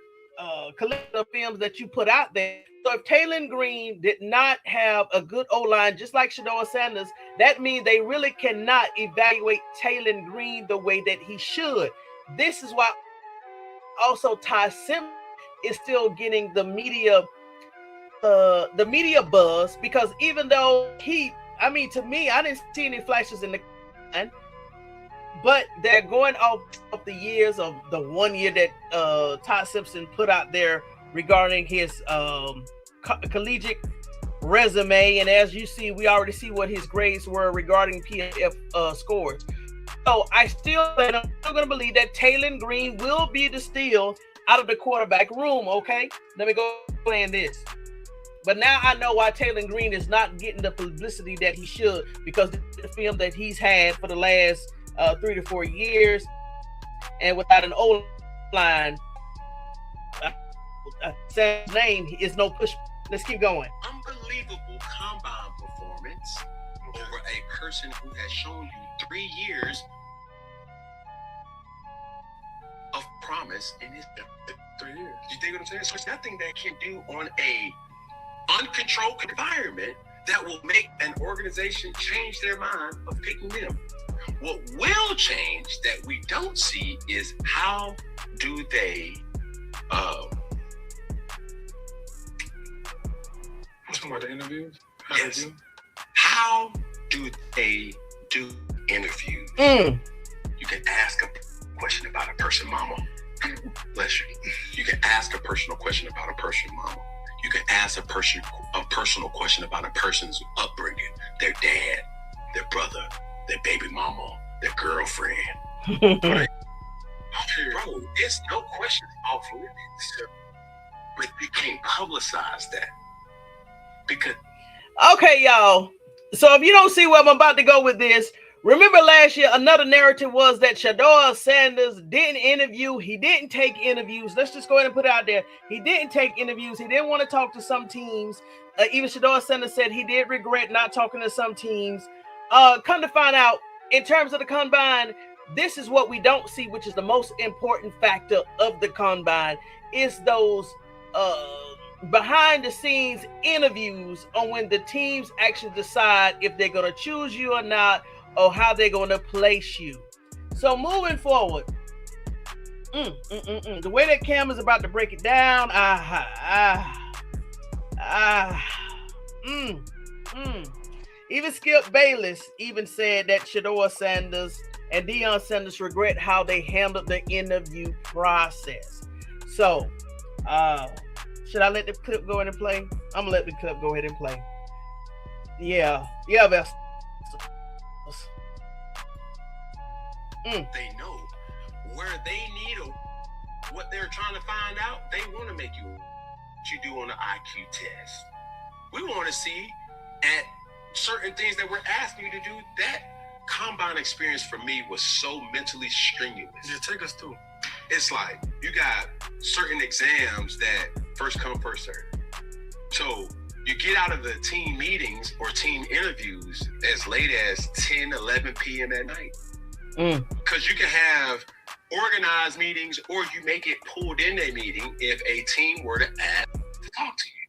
collection of films that you put out there. So if Taylor Green did not have a good O-line, just like Shedeur Sanders, that means they really cannot evaluate Taylor Green the way that he should. This is why also Ty Simpson is still getting the media buzz, because even though to me, I didn't see any flashes in the combine. But they're going off the years of the 1 year that Todd Simpson put out there regarding his collegiate resume. And as you see, we already see what his grades were regarding PFF scores. So I'm still going to believe that Taylor Green will be the steal out of the quarterback room, okay? Let me go playing this. But now I know why Taylor Green is not getting the publicity that he should, because the film that he's had for the last 3 to 4 years, and without an O-line, Sam's name is no push. Let's keep going. Unbelievable combine performance over a person who has shown you 3 years of promise in his 3 years. You think what I'm saying? So it's nothing that can do on a uncontrolled environment that will make an organization change their mind of picking them. What will change that we don't see is how do they the interviews? Yes. How do they do interviews? You can ask a question about a person, mama. Bless you. You can ask a personal question about a person, mama. You can ask a personal question about a person's upbringing, their dad, their brother, their baby mama, their girlfriend. Right? Bro, it's no question off limits. But you can't publicize that. Because okay, y'all. So if you don't see where I'm about to go with this, remember last year, another narrative was that Shedeur Sanders didn't interview. He didn't take interviews. Let's just go ahead and put it out there. He didn't take interviews. He didn't want to talk to some teams. Even Shedeur Sanders said he did regret not talking to some teams. Come to find out, in terms of the combine, this is what we don't see, which is the most important factor of the combine, is those behind the scenes interviews on when the teams actually decide if they're going to choose you or not, or how they're going to place you. So moving forward, the way that Cam is about to break it down, even Skip Bayless even said that Shedeur Sanders and Deion Sanders regret how they handled the interview process. So, should I let the clip go ahead and play? I'm gonna let the clip go ahead and play. Yeah, Vest. they know where they need or what they're trying to find out, they want to make you what you do on the IQ test. We want to see at certain things that we're asking you to do. That combine experience for me was so mentally strenuous. Yeah, take us through. It's like you got certain exams that first come, first serve. So you get out of the team meetings or team interviews as late as 10, 11 p.m. at night. Because you can have organized meetings, or you may get pulled in a meeting if a team were to ask to talk to you.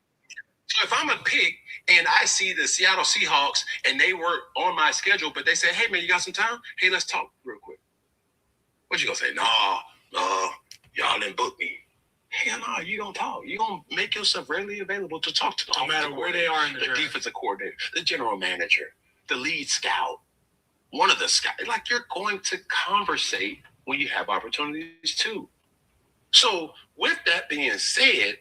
So if I'm a pick and I see the Seattle Seahawks and they were on my schedule, but they say, hey man, you got some time? Hey, let's talk real quick. What you gonna say? No, y'all didn't book me. Hell no, you don't talk. You gonna make yourself readily available to talk to them. No matter where they are in the defensive coordinator, the general manager, the lead scout, one of the scouts. Like, you're going to conversate when you have opportunities too. So with that being said,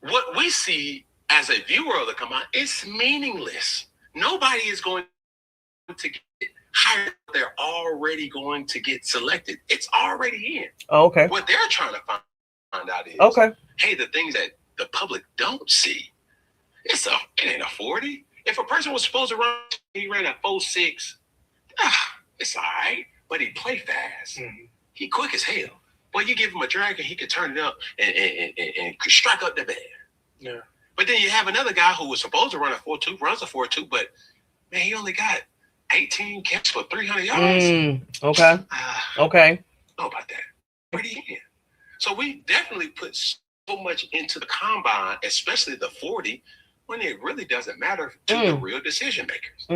what we see as a viewer of the combine is meaningless. Nobody is going to get hired. They're already going to get selected. It's already in. Oh, okay. What they're trying to find out is, hey, the things that the public don't see. It ain't a 40. If a person was supposed to run, he ran a 4.6. It's all right, but he play fast. He quick as hell. Boy, you give him a drag and he can turn it up and strike up the bed. Yeah. But then you have another guy who was supposed to run a 4.2, runs a 4.2, but man, he only got 18 catches for 300 yards. Okay. Know about that. Pretty in. So we definitely put so much into the combine, especially the 40, when it really doesn't matter to the real decision makers.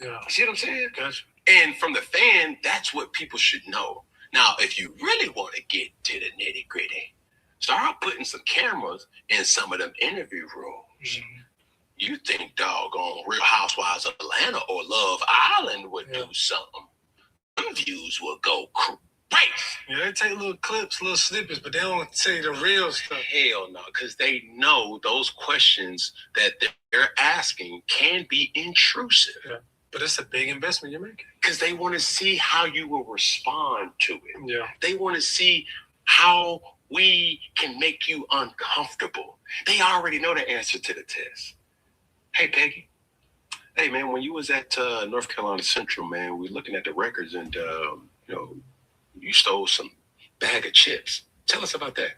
Yeah. See what I'm saying? Gotcha. And from the fan, that's what people should know. Now, if you really want to get to the nitty gritty, start putting some cameras in some of them interview rooms. You think doggone Real Housewives of Atlanta or Love Island would do something? Them views will go crazy. Yeah, they take little clips, little snippets, but they don't say the real stuff. Hell no, because they know those questions that they're asking can be intrusive. Yeah. But it's a big investment you're making. Because they want to see how you will respond to it. Yeah. They want to see how we can make you uncomfortable. They already know the answer to the test. Hey, Peggy. Hey, man, when you was at North Carolina Central, man, we were looking at the records and, you stole some bag of chips. Tell us about that.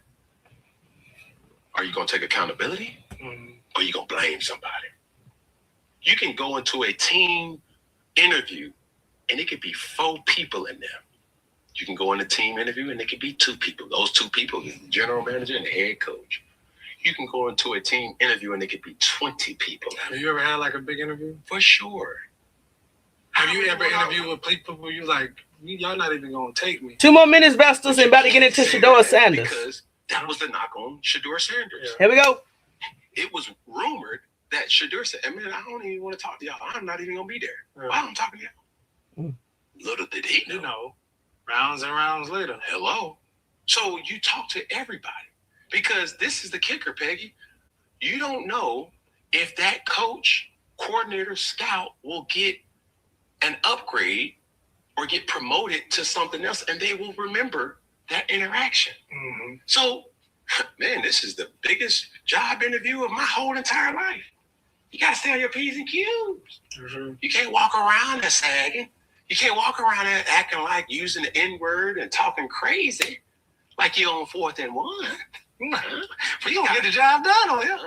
Are you going to take accountability? Or are you going to blame somebody? You can go into a team interview and it could be 4 people in there. You can go in a team interview and it could be 2 people. Those 2 people is the general manager and the head coach. You can go into a team interview and it could be 20 people. Have you ever had like a big interview? For sure. Have you ever interviewed with people you like, y'all not even going to take me? 2 more minutes, Vestas, and about to get into Shedeur Sanders. Because that was the knock on Shedeur Sanders. Here we go. It was rumored that Shedeur said, man, I don't even want to talk to y'all. I'm not even going to be there. Why am I talking to y'all? Little did he know. You know, rounds and rounds later. Hello. So you talk to everybody. Because this is the kicker, Peggy. You don't know if that coach, coordinator, scout will get an upgrade or get promoted to something else, and they will remember that interaction. So, man, this is the biggest job interview of my whole entire life. You got to stay on your P's and Q's. You can't walk around and sagging. You can't walk around and acting like using the N-word and talking crazy like you're on 4th and 1. But you don't get the job done on here.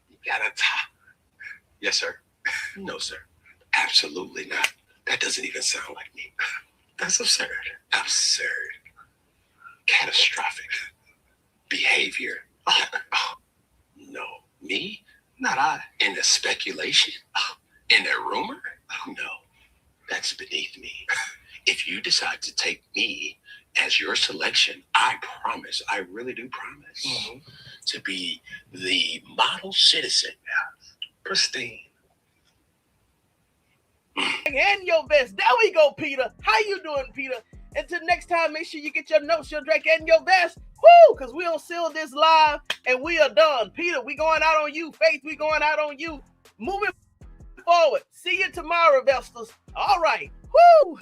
You gotta talk. Yes, sir. No, sir. Absolutely not. That doesn't even sound like me. That's absurd. Absurd. Catastrophic behavior. No. Me? Not I. In the speculation? In the rumor? No. That's beneath me. If you decide to take me as your selection, I promise, I really do promise, to be the model citizen. Pristine. And your best. There we go, Peter. How you doing, Peter? Until next time, make sure you get your notes, your drink, and your best. Woo! Because we'll seal this live and we are done. Peter, we going out on you. Faith, we going out on you. Moving forward. See you tomorrow, Vestas. All right. Woo!